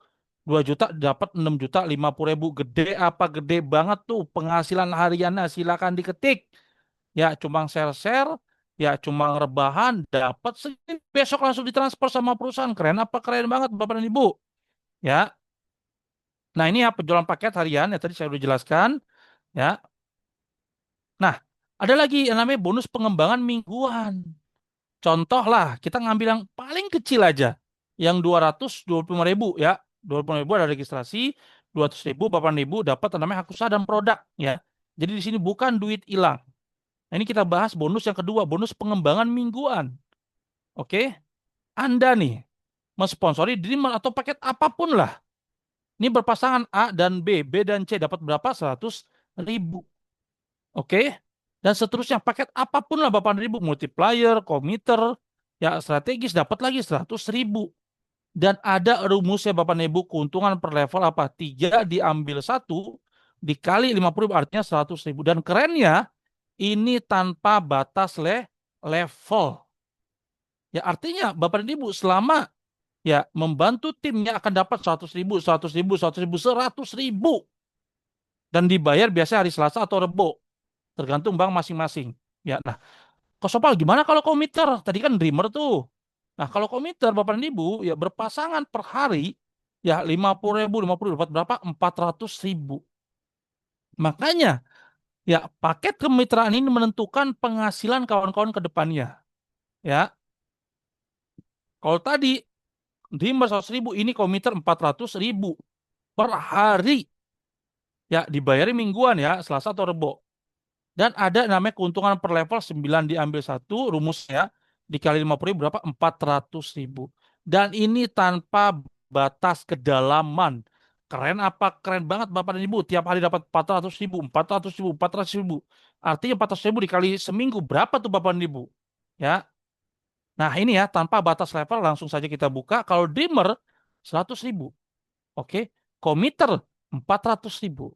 2 juta dapat 6.050.000. Gede apa? Gede banget tuh penghasilan hariannya. Silakan diketik. Ya cuma share-share, ya cuma rebahan, dapat segini, besok langsung ditransfer sama perusahaan. Keren apa? Keren banget Bapak dan Ibu. Ya. Nah, ini ya penjualan paket harian ya tadi saya sudah jelaskan, ya. Nah, ada lagi yang namanya bonus pengembangan mingguan. Contoh lah, kita ngambil yang paling kecil aja. Yang 225.000 ya. 25.000 ada registrasi, 200.000 Bapak dan Ibu dapat yang namanya hak usaha dan produk ya. Jadi di sini bukan duit hilang. Nah, ini kita bahas bonus yang kedua, bonus pengembangan mingguan. Oke, Anda nih mensponsori Dreamer atau paket apapun lah. Ini berpasangan A dan B, B dan C dapat berapa? 100.000. Oke, dan seterusnya paket apapun lah Bapak dan Ibu, multiplier, komiter, ya strategis dapat lagi 100.000. Dan ada rumusnya Bapak dan Ibu, keuntungan per level apa? 3 diambil 1 dikali 50.000 artinya 100.000. Dan kerennya ini tanpa batas level. Ya artinya Bapak dan Ibu selama ya membantu timnya akan dapat 100.000, 100.000, 100.000, 100.000. Dan dibayar biasanya hari Selasa atau Rebo. Tergantung bank masing-masing. Ya, nah, Kosopal gimana kalau komiter? Tadi kan Dreamer tuh. Nah, kalau komiter Bapak dan Ibu ya berpasangan per hari ya 50.000, 50 dapat berapa? 400.000. Makanya ya paket kemitraan ini menentukan penghasilan kawan-kawan ke depannya. Ya, kalau tadi Dreamer 100.000, ini komiter 400.000 per hari. Ya, dibayari mingguan ya, Selasa atau Rebo. Dan ada namanya keuntungan per level 9 diambil 1, rumusnya dikali 50.000 berapa? 400.000. Dan ini tanpa batas kedalaman. Keren apa? Keren banget Bapak dan Ibu. Tiap hari dapat 400.000, 400.000, 400.000. Artinya 400.000 dikali seminggu. Berapa tuh Bapak dan Ibu? Ya. Nah ini ya, tanpa batas level langsung saja kita buka. Kalau Dreamer 100.000. Oke. Komiter 400.000.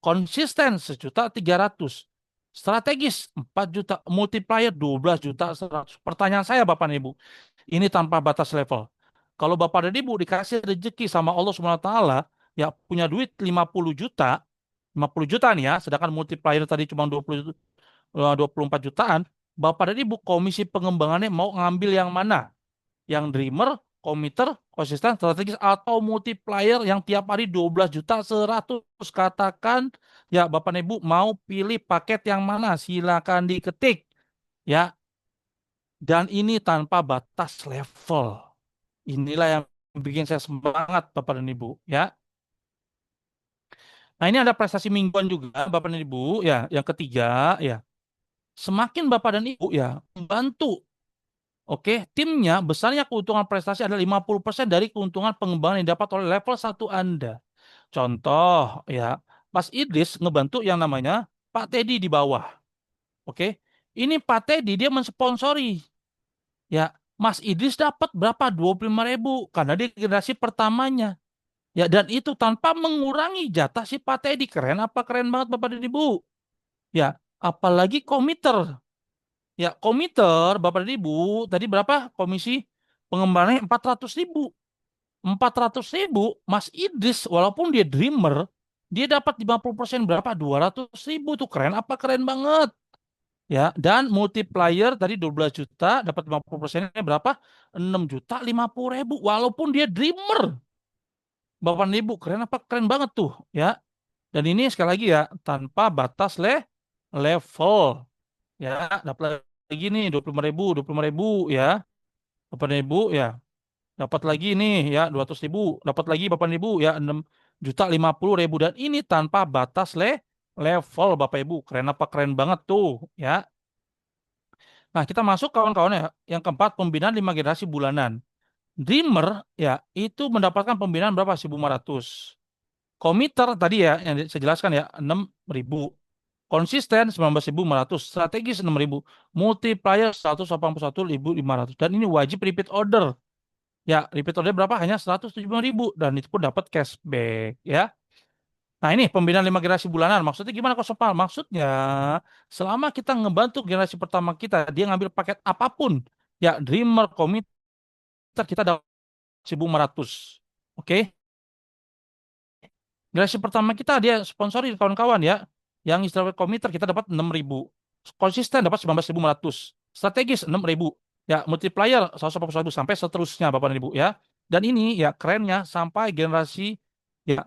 Konsisten 1.300.000. Strategis 4 juta. Multiplier 12 juta 100. Pertanyaan saya Bapak dan Ibu. Ini tanpa batas level. Kalau Bapak dan Ibu dikasih rezeki sama Allah Subhanahu wa taala, ya punya duit 50 juta, 50 juta nih ya, sedangkan multiplier tadi cuma 24 jutaan, Bapak dan Ibu komisi pengembangannya mau ngambil yang mana? Yang Dreamer, komiter, konsisten, strategis, atau multiplier yang tiap hari 12 juta 100. Katakan, ya Bapak dan Ibu mau pilih paket yang mana? Silakan diketik. Ya, dan ini tanpa batas level. Inilah yang bikin saya semangat Bapak dan Ibu. Ya, nah ini ada prestasi mingguan juga Bapak dan Ibu. Ya, yang ketiga, ya semakin Bapak dan Ibu ya membantu. Oke, timnya besarnya keuntungan prestasi adalah 50% dari keuntungan pengembangan yang dapat oleh level 1 Anda. Contoh ya, Mas Idris ngebantu yang namanya Pak Teddy di bawah. Oke, ini Pak Teddy dia mensponsori. Ya, Mas Idris dapat berapa? 25.000 karena dia generasi pertamanya. Ya, dan itu tanpa mengurangi jatah si Pak Teddy. Keren apa? Keren banget Bapak dan Ibu. Ya, apalagi komiter. Ya, komiter Bapak dan Ibu, tadi berapa komisi pengembangannya? 400.000. 400.000, Mas Idris walaupun dia dreamer, dia dapat 50% berapa? 200.000 tuh keren apa? Keren banget. Ya, dan multiplier tadi 12 juta, dapat 50%-nya berapa? 6 juta 50.000 walaupun dia dreamer. Bapak dan Ibu, keren apa? Keren banget tuh, ya. Dan ini sekali lagi ya, tanpa batas level. Ya, dapat lagi nih 25.000, 25.000 ya. Bapak dan Ibu ya. Dapat lagi nih ya 200.000, dapat lagi Bapak dan Ibu ya 6.050.000 dan ini tanpa batas level Bapak Ibu. Keren apa? Keren banget tuh ya. Nah, kita masuk kawan-kawan ya. Yang keempat, pembinaan 5 generasi bulanan. Dreamer ya itu mendapatkan pembinaan berapa? 1.500. Komiter tadi ya yang saya jelaskan ya 6.000. Konsisten 19.500, strategis 6.000, multiplier 181.500. Dan ini wajib repeat order. Ya, repeat order berapa? Hanya 175.000 dan itu pun dapat cashback ya. Nah, ini pembinaan 5 generasi bulanan. Maksudnya gimana Kok Sopal? Maksudnya selama kita ngebantu generasi pertama kita, dia ngambil paket apapun, ya Dreamer, Commuter, kita dapat 1.500. Oke. Generasi pertama kita dia sponsori kawan-kawan ya. Yang istilah komiter kita dapat 6.000. Konsisten dapat 19.500. Strategis 6.000. Ya, multiplier 181 sampai seterusnya Bapak dan Ibu ya. Dan ini ya kerennya sampai generasi ya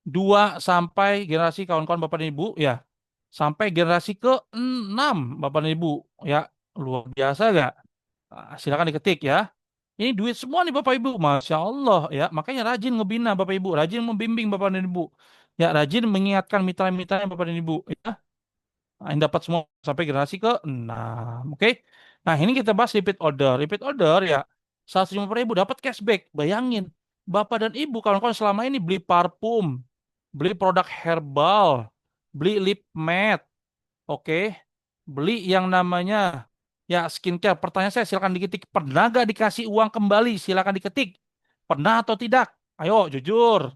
2 sampai generasi kawan-kawan Bapak dan Ibu ya. Sampai generasi ke-6 Bapak dan Ibu ya. Luar biasa gak? Silakan diketik ya. Ini duit semua nih Bapak Ibu, Masya Allah ya. Makanya rajin ngebina Bapak Ibu, rajin membimbing Bapak dan Ibu. Ya, rajin mengingatkan mitra-mitranya Bapak dan Ibu. Ya, nah, ini dapat semua sampai generasi ke-6. Oke. Nah, ini kita bahas repeat order. Repeat order ya, 150.000 dapat cashback. Bayangin, Bapak dan Ibu kawan-kawan selama ini beli parfum, beli produk herbal, beli lip matte, oke. Beli yang namanya ya skincare. Pertanyaan saya silakan diketik. Pernah gak dikasih uang kembali? Silakan diketik. Pernah atau tidak? Ayo jujur.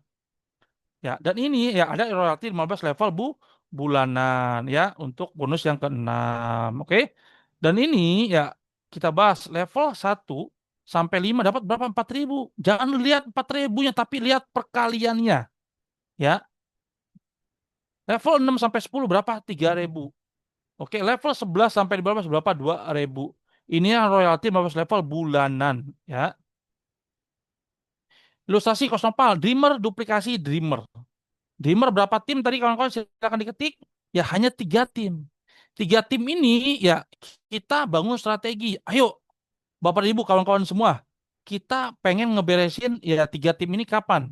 Ya, dan ini ya ada royalti 15 level bulanan ya untuk bonus yang keenam. Oke. Dan ini ya kita bahas level 1 sampai 5 dapat berapa? 4.000. Jangan lihat 4.000-nya tapi lihat perkaliannya ya. Level 6 sampai 10 berapa? 3.000. Oke, level 11 sampai 15 berapa? 2.000. Ini yang royalti 15 level bulanan ya. Ilustrasi kosnopal, Dreamer duplikasi Dreamer. Dreamer berapa tim tadi kawan-kawan silakan diketik. Ya hanya 3 tim. 3 tim ini ya kita bangun strategi. Ayo Bapak Ibu kawan-kawan semua. Kita pengen ngeberesin ya 3 tim ini kapan?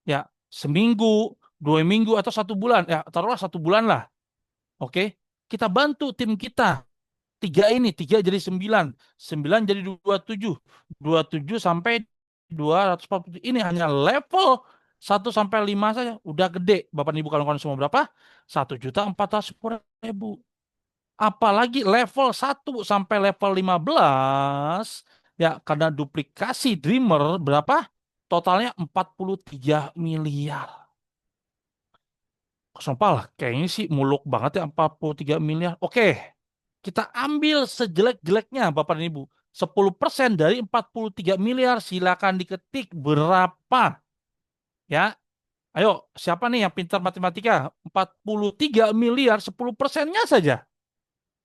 Ya seminggu, 2 minggu atau 1 bulan. Ya taruhlah 1 bulan lah. Oke. Kita bantu tim kita. 3 jadi 9. 9 jadi 27. 27 sampai 240. Ini hanya level 1 sampai 5 saja. Udah gede. Bapak Ibu kawan-kawan semua berapa? 1.410.000. Apalagi level 1 sampai level 15. Ya karena duplikasi Dreamer berapa? Totalnya 43 miliar. Sumpah lah, kayaknya sih muluk banget ya 43 miliar. Oke, kita ambil sejelek-jeleknya Bapak dan Ibu. 10% dari 43 miliar silakan diketik berapa. Ya, ayo siapa nih yang pintar matematika? 43 miliar 10%-nya saja.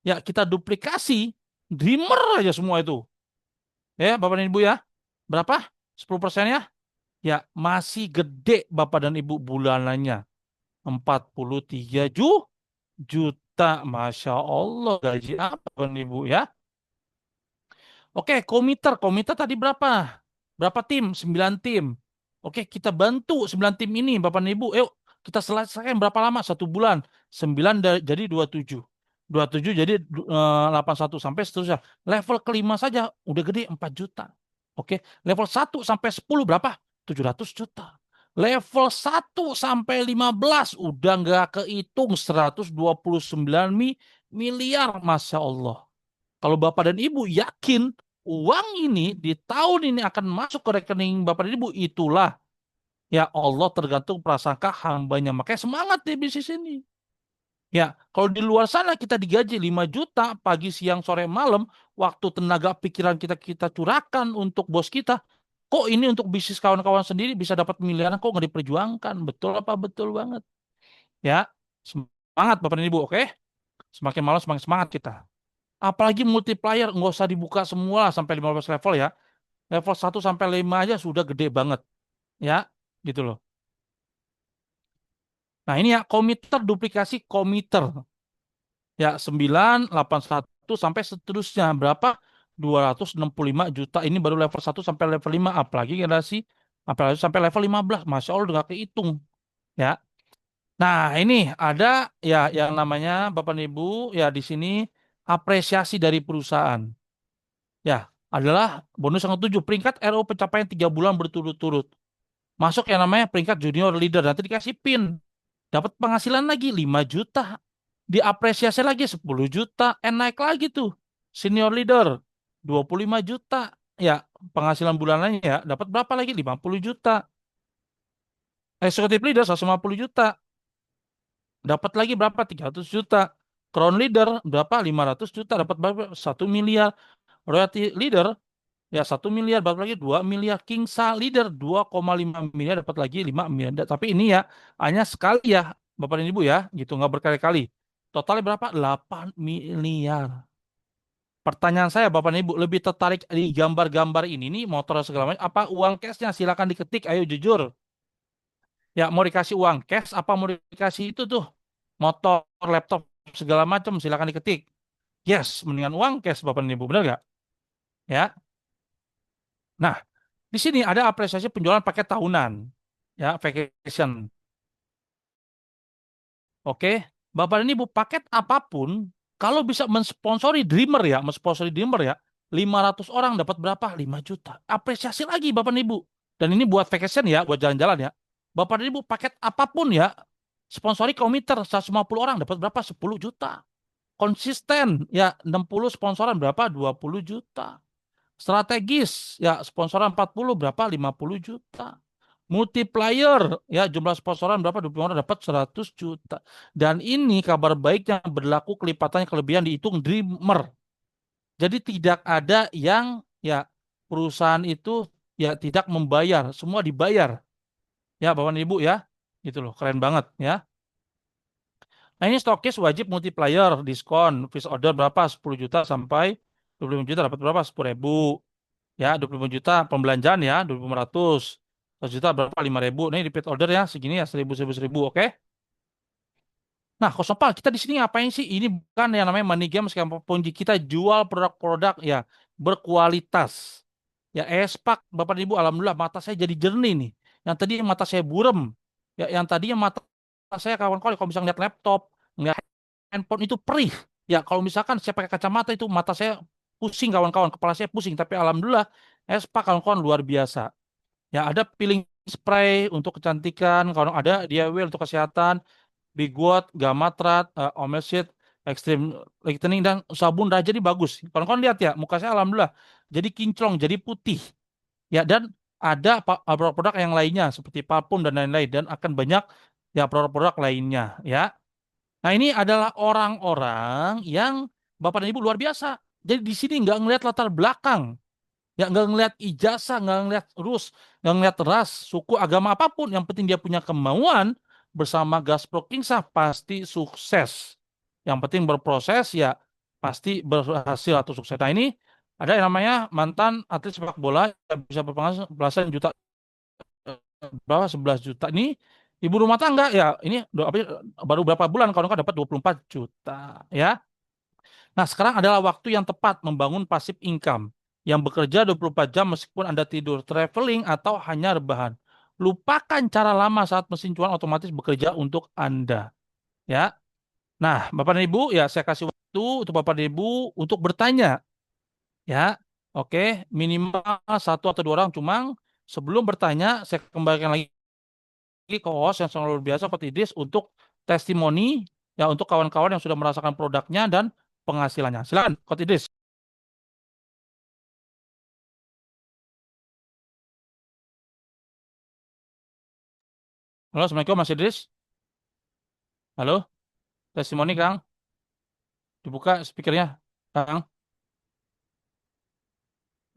Ya, kita duplikasi. Dreamer aja semua itu. Ya, Bapak dan Ibu ya. Berapa? 10%-nya? Ya, masih gede Bapak dan Ibu bulanannya. 43 juta. Masya Allah. Gaji apa Bapak dan Ibu ya? Oke, komiter tadi berapa? Berapa tim? 9 tim. Oke, kita bantu 9 tim ini, Bapak dan Ibu. Yuk, kita selesaikan berapa lama? 1 bulan. 9 jadi 27. 27 jadi 81 sampai seterusnya. Level kelima saja udah gede 4 juta. Oke, level 1 sampai 10 berapa? 700 juta. Level 1 sampai 15 udah nggak kehitung 129 miliar. Masya Allah. Kalau Bapak dan Ibu yakin uang ini di tahun ini akan masuk ke rekening Bapak dan Ibu, itulah ya Allah tergantung prasangka hambanya. Makanya semangat di bisnis ini. Ya, kalau di luar sana kita digaji 5 juta pagi, siang, sore, malam, waktu, tenaga, pikiran kita kita curahkan untuk bos kita. Kok ini untuk bisnis kawan-kawan sendiri bisa dapat miliaran kok nggak diperjuangkan? Betul apa? Betul banget. Ya, semangat Bapak dan Ibu, oke? Semakin malam semakin semangat kita. Apalagi multiplier nggak usah dibuka semua sampai 15 level ya. Level 1 sampai 5 aja sudah gede banget. Ya, gitu loh. Nah ini ya komiter duplikasi komiter. Ya 981 sampai seterusnya. Berapa? 265 juta. Ini baru level 1 sampai level 5. Apalagi sampai level 15. Masya Allah udah gak kehitung. Ya. Nah ini ada ya yang namanya Bapak dan Ibu ya di sini apresiasi dari perusahaan. Ya, adalah bonus yang ketujuh, peringkat RO pencapaian 3 bulan berturut-turut. Masuk yang namanya peringkat junior leader, nanti dikasih PIN. dapat penghasilan lagi 5 juta, diapresiasi lagi 10 juta, naik lagi tuh. Senior leader 25 juta, ya penghasilan bulanannya ya dapat berapa lagi? 50 juta. Executive leader 150 juta, dapat lagi berapa? 300 juta. Crown leader berapa? 500 juta, dapat berapa? 1 miliar. Royalty leader ya 1 miliar, dapat lagi 2 miliar. Kingsa leader 2,5 miliar, dapat lagi 5 miliar. Tapi ini ya hanya sekali ya Bapak dan Ibu ya, gitu nggak berkali-kali. Totalnya berapa? 8 miliar. Pertanyaan saya Bapak dan Ibu, lebih tertarik di gambar-gambar ini nih, motor segala macam, apa uang cashnya? Silakan diketik, ayo jujur. Ya mau dikasih uang cash, apa mau dikasih itu tuh motor, laptop segala macam, silakan diketik. Yes, mendingan uang cash Bapak dan Ibu, benar nggak? Ya. Nah, di sini ada apresiasi penjualan paket tahunan. Ya, vacation. Oke. Bapak dan Ibu, paket apapun kalau bisa mensponsori Dreamer ya, mensponsori Dreamer ya, 500 orang dapat berapa? 5 juta. Apresiasi lagi Bapak dan Ibu. Dan ini buat vacation ya, buat jalan-jalan ya. Bapak dan Ibu, paket apapun ya, sponsori komiter 150 orang dapat berapa? 10 juta. Konsisten ya, 60 sponsoran berapa? 20 juta. Strategis ya, sponsoran 40 berapa? 50 juta. Multiplier ya, jumlah sponsoran berapa? 20 orang dapat 100 juta. Dan ini kabar baiknya, berlaku kelipatannya kelebihan dihitung Dreamer. Jadi tidak ada yang ya perusahaan itu ya tidak membayar, semua dibayar. Ya Bapak dan Ibu ya. Gitu loh, keren banget ya. Nah ini stokis wajib multiplier, diskon, fish order berapa? 10 juta sampai 25 juta dapat berapa? 10.000. Ya, 25 juta pembelanjaan ya, 2.500. 100 juta berapa? 5.000. Nih repeat order ya, segini ya, 1.000, 1.000, 1.000, oke? Nah, Kosopal, kita di sini ngapain sih? Ini bukan yang namanya money game, meskipun kita jual produk-produk ya berkualitas. Ya, espak, Bapak dan Ibu, alhamdulillah mata saya jadi jernih nih. Yang tadi mata saya buram. Ya, yang tadinya mata saya kawan-kawan kalau bisa ngeliat laptop, ngeliat handphone itu perih. Ya, kalau misalkan saya pakai kacamata itu mata saya pusing kawan-kawan, kepala saya pusing. Tapi alhamdulillah, espak kawan-kawan luar biasa. Ya, ada peeling spray untuk kecantikan, kalau ada DIY untuk kesehatan, Big Watt, Gamatrat, Omelshit, Extreme Lightening, dan sabun Raja ini bagus. Kawan-kawan lihat ya, muka saya alhamdulillah jadi kinclong, jadi putih. Ya, dan ada produk-produk yang lainnya seperti parfum dan lain-lain, dan akan banyak ya produk-produk lainnya ya. Nah, ini adalah orang-orang yang Bapak dan Ibu luar biasa. Jadi di sini nggak ngelihat latar belakang, ya nggak ngelihat ijazah, nggak ngelihat rus, nggak ngelihat ras, suku, agama apapun. Yang penting dia punya kemauan, bersama Gaspro Kingsa pasti sukses. Yang penting berproses ya pasti berhasil atau sukses. Nah ini ada yang namanya mantan atlet sepak bola yang bisa berpenghasilan belasan juta, berapa? 11 juta. Ini ibu rumah tangga ya, ini baru berapa bulan kalau nggak dapat 24 juta ya. Nah, sekarang adalah waktu yang tepat membangun passive income yang bekerja 24 jam meskipun Anda tidur, traveling, atau hanya rebahan. Lupakan cara lama saat mesin cuan otomatis bekerja untuk Anda. Ya. Nah, Bapak dan Ibu, ya saya kasih waktu untuk Bapak dan Ibu untuk bertanya. Ya. Oke, minimal satu atau dua orang. Cuma sebelum bertanya, saya kembalikan lagi ke host yang sangat luar biasa, Coach Idris, untuk testimoni ya untuk kawan-kawan yang sudah merasakan produknya dan penghasilannya. Silakan, Coach Idris. Halo, Assalamualaikum Mas Idris. Halo, testimoni Kang. Dibuka speakernya, Kang.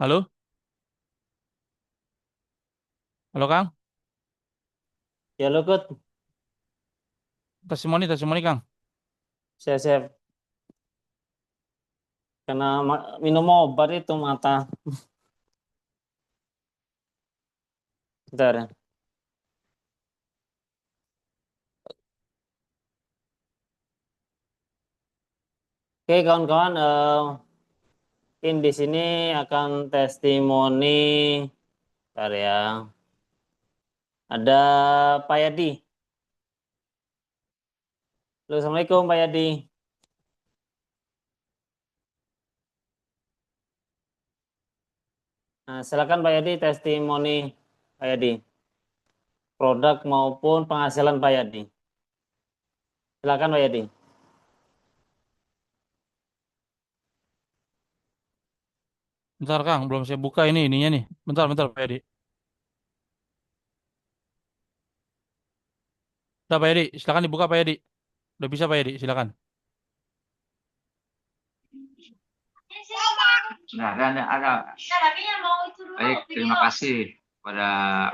Halo, halo Kang. Ya lo Kut, Testimoni, testimoni Kang. saya kena minum obat itu mata. Bentar ya. Oke kawan-kawan, in di sini akan testimoni. Bentar ya. Ada Pak Yadi. Halo, Assalamualaikum Pak Yadi. Nah, silakan Pak Yadi testimoni Pak Yadi. Produk maupun penghasilan Pak Yadi. Silakan Pak Yadi. Bentar Kang, belum saya buka ini ininya nih. Bentar, bentar Pak Edi. Udah Pak Edi, silakan dibuka Pak Edi. Udah bisa Pak Edi, silakan. Nah, dan ada baik, terima kasih kepada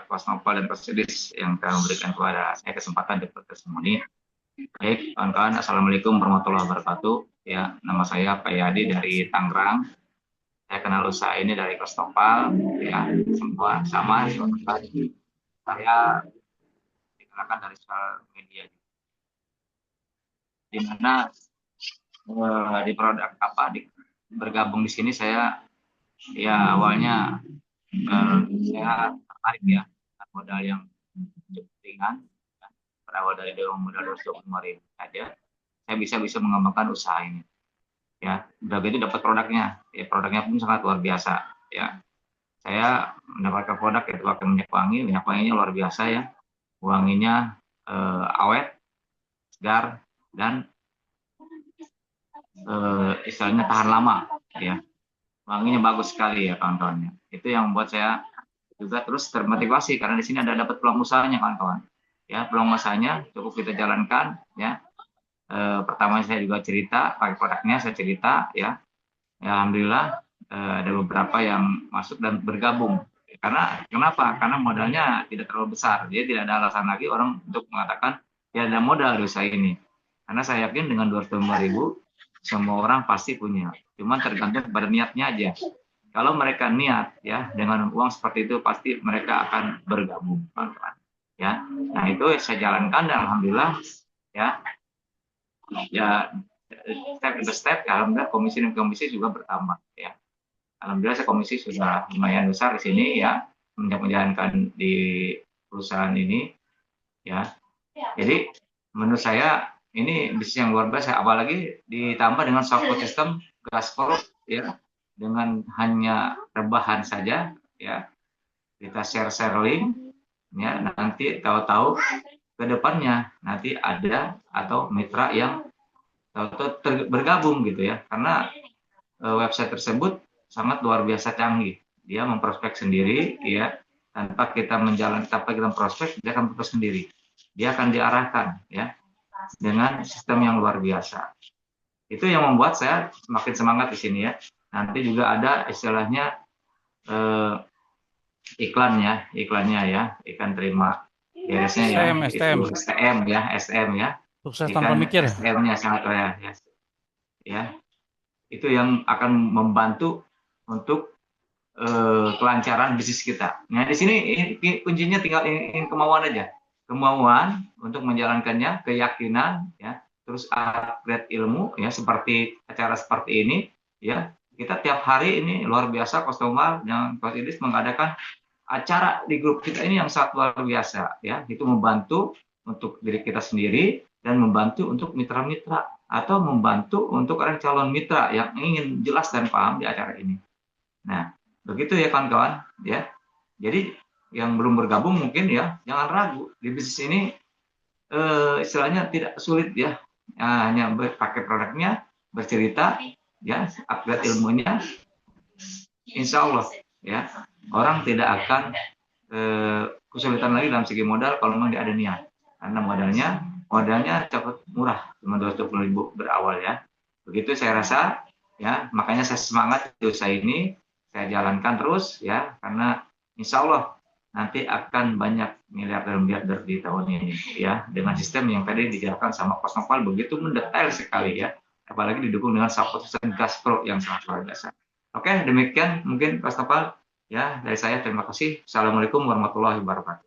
Kuasa Nopal dan Persidis yang telah memberikan kepada saya kesempatan di podcast ini. Baik, kawan-kawan, Assalamualaikum warahmatullahi wabarakatuh. Ya, nama saya Pak Yadi dari Tangerang. Saya kenal usaha ini dari Kuasa Nopal. Ya, semua sama. Saya dikenalkan dari sosial media. Di mana di produk apa bergabung di sini saya ya awalnya saya tertarik ya dengan modal yang cukup ringan, berawal dari modal 250.000 saja, saya bisa mengembangkan usaha ini. Ya, udah gitu dapat produknya, ya produknya pun sangat luar biasa. Ya, saya mendapatkan produk yaitu pakai minyak wangi, minyak wanginya luar biasa ya, wanginya awet, segar dan istilahnya tahan lama, ya, wanginya bagus sekali ya kawan-kawannya. Itu yang membuat saya juga terus termotivasi karena di sini ada dapat peluang usahanya kawan-kawan. Ya, peluang usahanya cukup kita jalankan ya. Pertama saya juga cerita pakai produknya, saya cerita ya. Ya, alhamdulillah ada beberapa yang masuk dan bergabung. Karena kenapa? Karena modalnya tidak terlalu besar. Jadi tidak ada alasan lagi orang untuk mengatakan ya ada modal di usaha ini. Karena saya yakin dengan 205.000 semua orang pasti punya. Cuma tergantung pada niatnya aja. Kalau mereka niat ya dengan uang seperti itu pasti mereka akan bergabung, ya. Nah itu saya jalankan dan alhamdulillah ya step by step alhamdulillah komisi juga bertambah ya. Alhamdulillah saya komisi sudah lumayan besar di sini ya menjalankan di perusahaan ini ya. Jadi menurut saya ini bisnis yang luar biasa apalagi ditambah dengan support system Gaspro ya dengan hanya rebahan saja ya kita share link ya nanti tahu-tahu ke depannya nanti ada atau mitra yang tahu-tahu bergabung gitu ya karena website tersebut sangat luar biasa canggih dia memprospek sendiri ya tanpa kita prospek dia akan prospek sendiri dia akan diarahkan ya dengan sistem yang luar biasa itu yang membuat saya semakin semangat di sini ya nanti juga ada istilahnya iklannya ya ikan terima beresnya ya STM, STM. itu STM ya Sukses tanpa ikan mikir. STM-nya sangat ya itu yang akan membantu untuk kelancaran bisnis kita. Nah di sini kuncinya tinggal kemauan aja, kemauan untuk menjalankannya, keyakinan ya, terus upgrade ilmu ya seperti acara seperti ini ya kita tiap hari ini luar biasa customer yang Coach Idris mengadakan acara di grup kita ini yang sangat luar biasa ya itu membantu untuk diri kita sendiri dan membantu untuk mitra-mitra atau membantu untuk orang calon mitra yang ingin jelas dan paham di acara ini. Nah, begitu ya kawan-kawan ya. Jadi yang belum bergabung mungkin ya jangan ragu di bisnis ini istilahnya tidak sulit ya. Hanya pakai produknya, bercerita ya, upgrade ilmunya. Insya Allah ya orang tidak akan kesulitan lagi dalam segi modal kalau memang dia ada niat karena modalnya cukup murah cuma 220.000 berawal ya begitu saya rasa ya makanya saya semangat di usaha ini saya jalankan terus ya karena insya Allah nanti akan banyak miliarder di tahun ini ya dengan sistem yang tadi dijalankan sama Coach Nopal begitu mendetail sekali ya apalagi didukung dengan support system Gaspro yang sangat luar biasa. Oke, demikian mungkin Coach Nopal ya dari saya terima kasih. Assalamualaikum warahmatullahi wabarakatuh.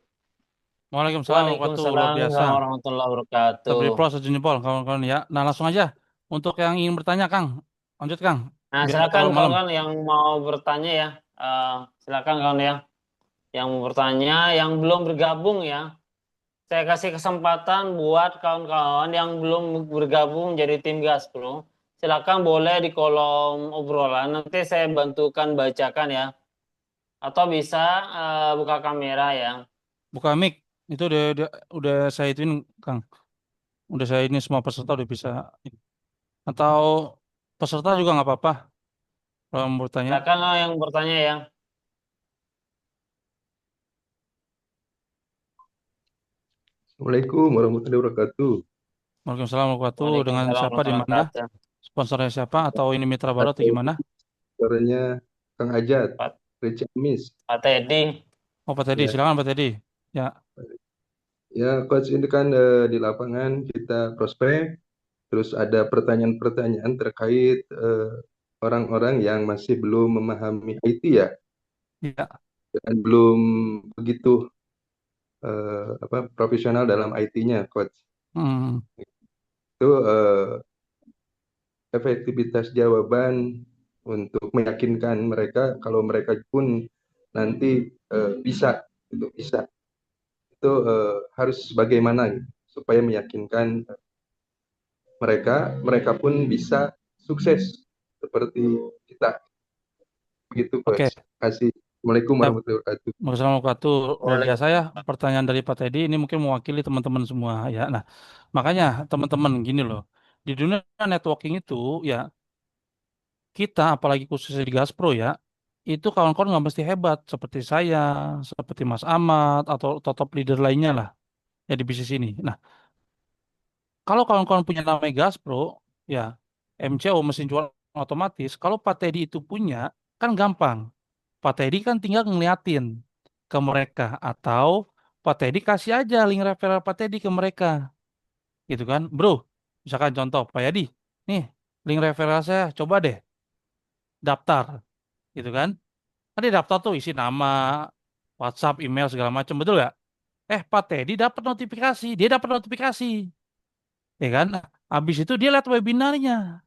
Waalaikumsalam warahmatullahi luar Waalaikumsalam biasa. warahmatullahi Kita wabarakatuh. beri plus satu jempol kawan-kawan ya. Nah langsung aja untuk yang ingin bertanya Kang, lanjut Kang. Nah, Biar nggak silakan terlalu malam. kawan-kawan yang mau bertanya ya. Silakan kawan ya. Yang mau bertanya, yang belum bergabung ya. Saya kasih kesempatan buat kawan-kawan yang belum bergabung jadi tim Gaspro. Silakan boleh di kolom obrolan. Nanti saya bantukan bacakan ya. Atau bisa buka kamera ya. Buka mic. Itu udah saya ituin Kang. Udah saya ini semua peserta udah bisa. Atau peserta juga nggak apa-apa kalau mau bertanya. Silakan lo yang bertanya ya. Assalamualaikum warahmatullahi wabarakatuh. Waalaikumsalam warahmatullahi wabarakatuh. Dengan Waalaikumsalam siapa di warahmatullahi mana? wabarakatuh. Sponsornya siapa? Atau ini mitra baru atau Atau gimana? suaranya Kang Ajat, Pak, Rich Amis. Pak Teddy. Oh, Pak Teddy, Ya, silakan Pak Teddy. Ya, ya coach ini kan di lapangan kita prospek, terus ada pertanyaan-pertanyaan terkait orang-orang yang masih belum memahami IT ya, ya. dan belum begitu profesional dalam IT-nya, coach. Hmm, Itu efektivitas jawaban untuk meyakinkan mereka kalau mereka pun nanti bisa, itu bisa. Itu harus bagaimana gitu, supaya meyakinkan mereka pun bisa sukses seperti kita. Begitu, oke. coach. Kasih. Assalamualaikum Ya, warahmatullahi wabarakatuh. Waalaikumsalam warahmatullahi wabarakatuh. Udah biasa ya Waalaikumsalam. pertanyaan dari Pak Teddy ini mungkin mewakili teman-teman semua ya. Nah, makanya teman-teman gini loh. Di dunia networking itu ya kita apalagi khususnya di Gaspro ya, itu kawan-kawan nggak mesti hebat seperti saya, seperti Mas Ahmad atau top leader lainnya lah ya di bisnis ini. Nah, kalau kawan-kawan punya namanya Gaspro, ya MCO mesin jual otomatis, kalau Pak Teddy itu punya kan gampang. Pak Teddy kan tinggal ngeliatin ke mereka atau Pak Teddy kasih aja link referral Pak Teddy ke mereka, gitu kan, bro? Misalkan contoh Pak Yadi, nih link referral saya, coba deh daftar, gitu kan? Nanti daftar tuh isi nama, WhatsApp, email segala macam, betul nggak? Pak Teddy dapat notifikasi, dia dapat notifikasi, ya kan? Habis itu dia lihat webinarnya,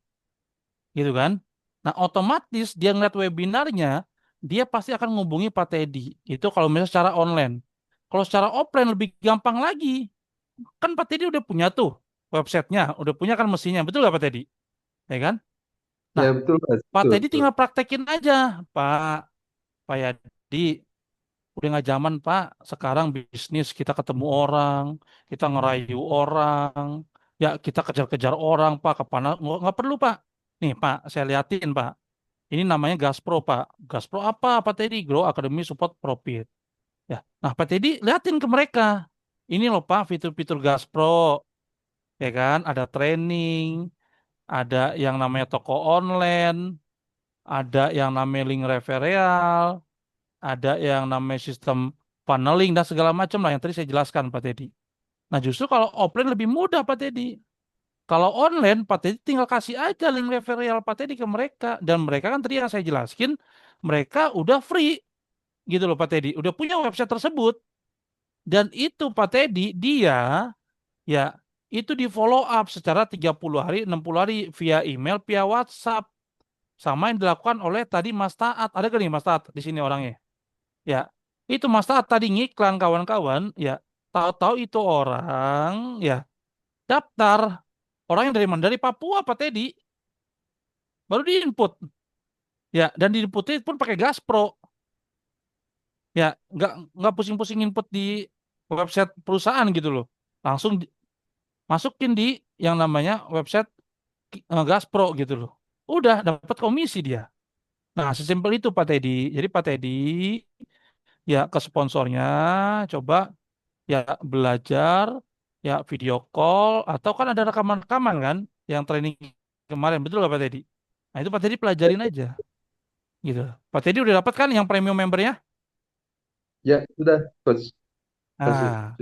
gitu kan? Nah, otomatis dia ngeliat webinarnya, dia pasti akan ngubungi Pak Teddy. Itu kalau misalnya secara online. Kalau secara offline lebih gampang lagi. Kan Pak Teddy udah punya tuh websitenya, udah punya kan mesinnya, betul nggak Pak Teddy? Ya kan? Ya Nah, betul, Mas. Pak Betul, Teddy betul. tinggal praktekin aja, Pak Yadi. Udah nggak zaman Pak. Sekarang bisnis kita ketemu orang, kita ngerayu orang, ya kita kejar-kejar orang Pak. Kemana? Nggak perlu Pak. Nih Pak, saya liatin Pak. Ini namanya Gaspro, Pak. Gaspro apa, Pak Teddy? Grow Academy Support Profit. Ya. Nah, Pak Teddy liatin ke mereka. Ini loh, Pak, fitur-fitur Gaspro. Ya kan? Ada training, ada yang namanya toko online, ada yang namanya link referral, ada yang namanya sistem funneling dan segala macam lah yang tadi saya jelaskan, Pak Teddy. Nah, justru kalau offline lebih mudah, Pak Teddy. Kalau online, Pak Teddy tinggal kasih aja link referral Pak Teddy ke mereka. Dan mereka kan tadi yang saya jelaskan, mereka udah free gitu loh Pak Teddy. Udah punya website tersebut. Dan itu Pak Teddy, dia ya itu di follow up secara 30 hari, 60 hari via email, via WhatsApp. Sama yang dilakukan oleh tadi Mas Taat. Ada gak nih Mas Taat di sini orangnya? Ya, itu Mas Taat tadi ngiklan kawan-kawan, ya tahu-tahu itu orang ya daftar. Orangnya dari mana? Dari Papua Pak Teddy. Baru di input. Ya, dan di inputnya pun pakai Gaspro. Ya, nggak pusing-pusing input di website perusahaan gitu loh. Langsung masukin di yang namanya website Gaspro gitu loh. Udah dapat komisi dia. Nah, sesimpel itu Pak Teddy. Jadi Pak Teddy ya ke sponsornya coba ya belajar ya video call atau kan ada rekaman-rekaman kan yang training kemarin betul nggak Pak Teddy? Nah, itu Pak Teddy pelajarin aja gitu. Pak Teddy udah dapat kan yang premium membernya? Ya, sudah, coach. Kasih. Nah,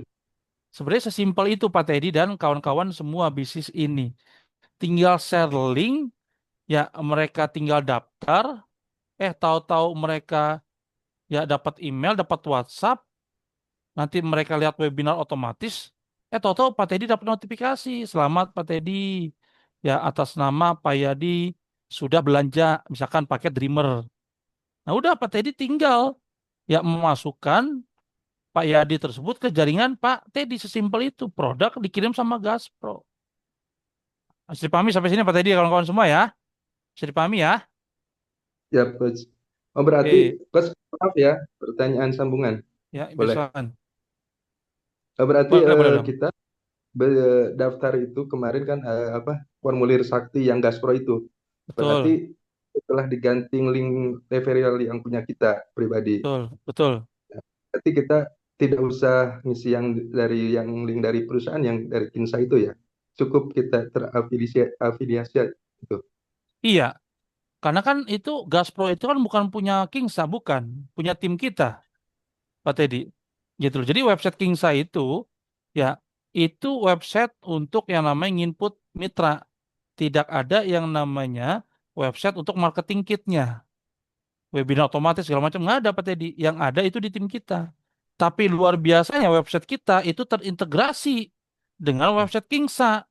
sebenarnya sesimpel itu Pak Teddy dan kawan-kawan semua bisnis ini. Tinggal share link, ya mereka tinggal daftar, tahu-tahu mereka ya dapat email, dapat WhatsApp, nanti mereka lihat webinar otomatis, tahu-tahu Pak Teddy dapat notifikasi, selamat Pak Teddy, ya atas nama Pak Yadi sudah belanja, misalkan pakai Dreamer. Nah udah Pak Teddy tinggal ya memasukkan Pak Yadi tersebut ke jaringan Pak Teddy, sesimpel itu. Produk dikirim sama Gaspro. Bisa dipahami sampai sini Pak Teddy kawan-kawan semua ya. Bisa dipahami ya. Ya, coach. Oh, berarti, Oke, coach, maaf ya, pertanyaan sambungan. ya Boleh. bisa. Berarti Boleh, boleh dong. kita daftar itu kemarin kan apa formulir sakti yang Gaspro itu. Betul, Berarti setelah diganti link referral yang punya kita pribadi. betul, betul. Berarti kita tidak usah ngisi yang link dari perusahaan yang dari Kinsa itu ya. Cukup kita terafiliasi itu. Iya, karena kan itu Gaspro itu kan bukan punya Kingsa, bukan, punya tim kita, Pak Teddy. Gitu loh. Jadi website Kingsa ya itu website untuk yang namanya input mitra. Tidak ada yang namanya website untuk marketing kitnya. Webinar otomatis segala macam nggak ada Pak Teddy. Yang ada itu di tim kita. Tapi luar biasanya website kita itu terintegrasi dengan website Kingsa.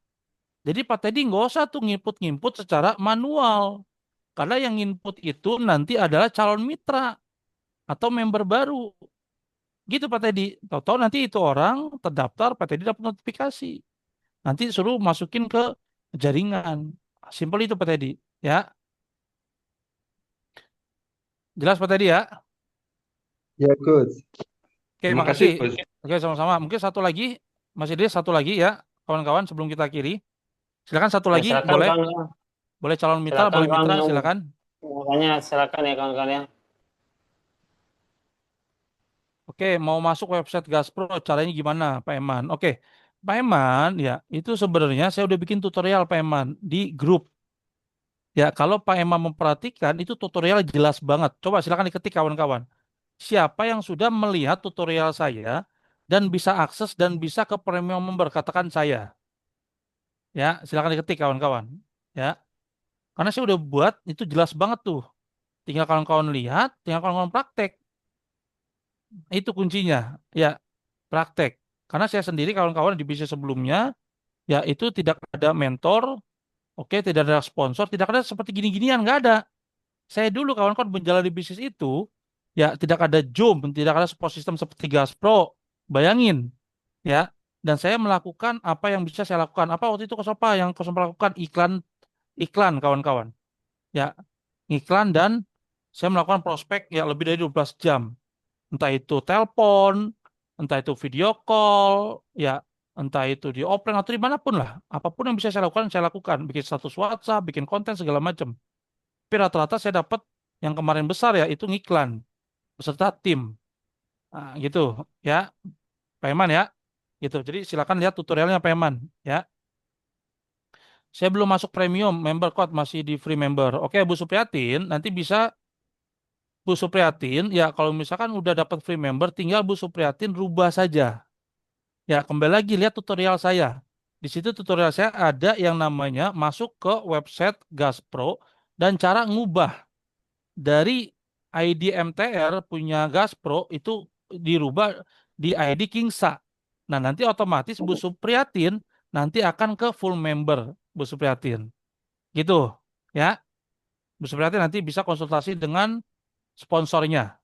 Jadi Pak Teddy nggak usah tuh nginput-nginput secara manual. Karena yang input itu nanti adalah calon mitra atau member baru. Gitu Pak Teddy. Tahu-tahu nanti itu orang terdaftar, Pak Teddy dapat notifikasi. Nanti suruh masukin ke jaringan. Simpel itu Pak Teddy. Ya, jelas Pak Teddy ya. Ya, Coach. Oke, Terima kasih, makasih. Coach. Oke, sama-sama. Mungkin satu lagi, Mas Idris satu lagi ya, kawan-kawan sebelum kita akhiri. Silakan satu Ya lagi, silakan boleh. kawan, Boleh calon mitra, silakan boleh kawan mitra, yang silakan. makanya silakan ya kawan-kawan ya. Oke, mau masuk website Gaspro, caranya gimana, Pak Eman? Oke, Pak Eman, ya, itu sebenarnya saya udah bikin tutorial, Pak Eman, di grup. Ya, kalau Pak Eman memperhatikan, itu tutorial jelas banget. Coba silakan diketik, kawan-kawan. Siapa yang sudah melihat tutorial saya dan bisa akses dan bisa ke premium member, katakan saya. Ya, silakan diketik, kawan-kawan. Ya, karena saya udah buat, itu jelas banget tuh. Tinggal kawan-kawan lihat, tinggal kawan-kawan praktek. Itu kuncinya. Ya, praktek. Karena saya sendiri kawan-kawan di bisnis sebelumnya, ya itu tidak ada mentor, oke, tidak ada sponsor, tidak ada seperti gini-ginian, nggak ada. Saya dulu kawan-kawan menjalani bisnis itu, ya tidak ada Zoom, tidak ada support system seperti Gaspro. Bayangin, ya. Dan saya melakukan apa yang bisa saya lakukan. Apa waktu itu Kosopa yang Kosopa lakukan iklan, iklan kawan-kawan. Ya, iklan dan saya melakukan prospek ya lebih dari 12 jam. Entah itu telepon, entah itu video call, ya entah itu di offline atau dimanapun lah. Apapun yang bisa saya lakukan. Bikin status WhatsApp, bikin konten segala macam. Tapi rata-rata saya dapat yang kemarin besar ya itu ngiklan beserta tim. Nah, gitu ya, Pak Eman ya. Gitu. Jadi silakan lihat tutorialnya Pak Eman ya. Saya belum masuk premium, member code masih di free member. Oke, Bu Supriyatin, nanti bisa Bu Supriyatin, ya kalau misalkan udah dapat free member, tinggal Bu Supriyatin rubah saja. Ya, kembali lagi lihat tutorial saya. Di situ tutorial saya ada yang namanya masuk ke website Gaspro dan cara ngubah dari ID MTR punya Gaspro itu dirubah di ID Kingsa. Nah, nanti otomatis Bu Supriyatin nanti akan ke full member Bu Supriyatin. Gitu, ya. Bu Supriyatin nanti bisa konsultasi dengan sponsornya.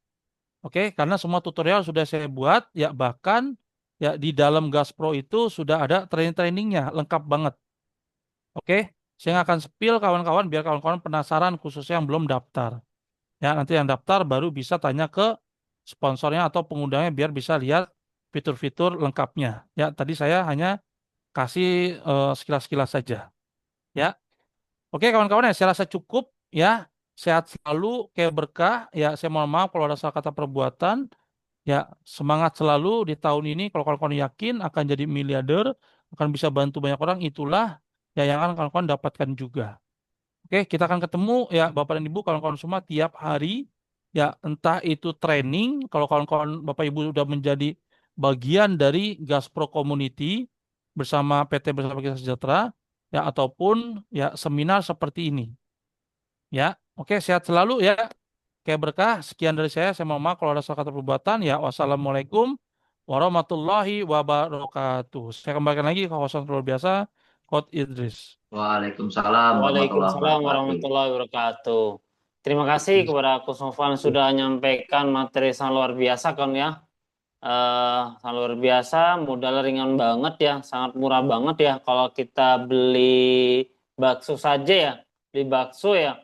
Oke, karena semua tutorial sudah saya buat, ya bahkan ya di dalam Gaspro itu sudah ada training-trainingnya, lengkap banget. Oke, saya nggak akan spill kawan-kawan biar kawan-kawan penasaran khususnya yang belum daftar. Ya, nanti yang daftar baru bisa tanya ke sponsornya atau pengundangnya biar bisa lihat fitur-fitur lengkapnya. Ya, tadi saya hanya kasih sekilas-sekilas saja. Ya, oke kawan-kawan ya, saya rasa cukup ya. Sehat selalu, kayak berkah. Ya, saya mohon maaf kalau ada salah kata perbuatan. Ya, semangat selalu di tahun ini. Kalau kawan-kawan yakin akan jadi miliarder, akan bisa bantu banyak orang, itulah ya yang akan kawan-kawan dapatkan juga. Oke, kita akan ketemu ya Bapak dan Ibu, kawan-kawan semua tiap hari. Ya, entah itu training, kalau kawan-kawan Bapak Ibu sudah menjadi bagian dari Gaspro Community bersama PT Bersama Kita Sejahtera, ya ataupun ya seminar seperti ini. Ya, oke, sehat selalu ya. Kayak berkah, sekian dari saya mohon maaf kalau ada salah kata perbuatan. Ya, wassalamualaikum warahmatullahi wabarakatuh. Saya kembalikan lagi ke host luar biasa, Coach Idris. Waalaikumsalam warahmatullahi Waalaikumsalam wabarakatuh. warahmatullahi wabarakatuh. Terima kasih kepada Coach Novan sudah menyampaikan materi sangat luar biasa kan ya. Sangat luar biasa, modal ringan banget ya, sangat murah banget ya. Kalau kita beli bakso saja ya, beli bakso ya,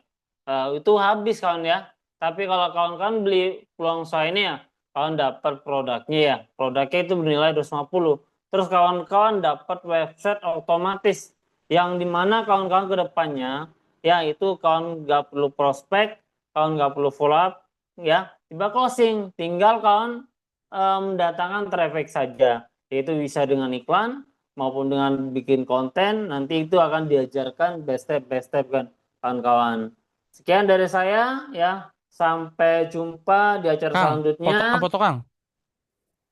itu habis kawan ya. Tapi kalau kawan-kawan beli peluang usaha ini ya, kawan dapat produknya ya. Produknya itu bernilai 250. terus kawan-kawan dapat website otomatis yang dimana kawan-kawan ke depannya ya itu kawan nggak perlu prospek, kawan nggak perlu follow up, ya tiba closing, tinggal kawan mendatangkan traffic saja, yaitu bisa dengan iklan maupun dengan bikin konten. Nanti itu akan diajarkan best step kan kawan-kawan. Sekian dari saya ya, sampai jumpa di acara Kang, selanjutnya. foto Kang.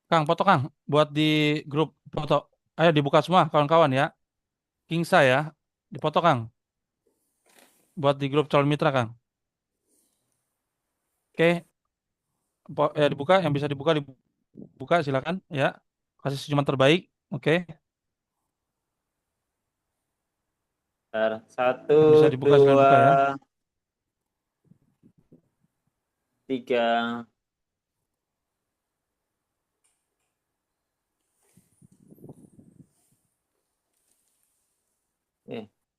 Kang, foto Kang. Buat di grup foto. Ayo dibuka semua kawan-kawan ya. Kingsa ya. Dipoto Kang. Buat di grup calon mitra Kang. Oke. Dibuka. Yang bisa dibuka silakan ya. Kasih senyuman terbaik. Oke. Bentar. Satu, Yang bisa dibuka silakan buka ya. 2, 3.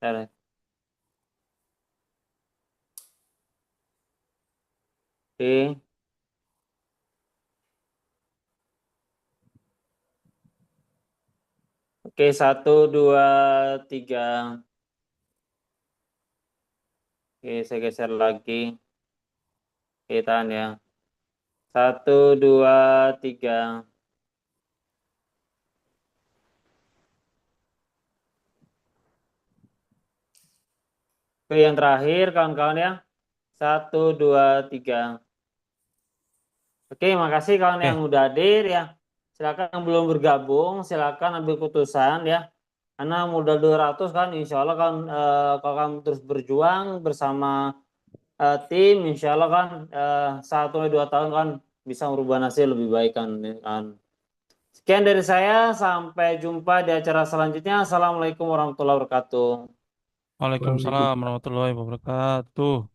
Bentar. Oke. Oke, 1, 2, 3. Oke, saya geser lagi. Oke, tahan ya. 1, 2, 3. Oke, yang terakhir kawan-kawan ya. 1, 2, 3. Oke, makasih kawan yang Oke. udah hadir ya. Silakan yang belum bergabung, silakan ambil keputusan ya. Karena modal 200 kan, insya Allah kan kalau kamu terus berjuang bersama tim, insya Allah kan 1 sampai 2 tahun kan bisa merubah nasib lebih baik kan. Sekian dari saya, sampai jumpa di acara selanjutnya. Assalamualaikum warahmatullahi wabarakatuh. Waalaikumsalam warahmatullahi wabarakatuh.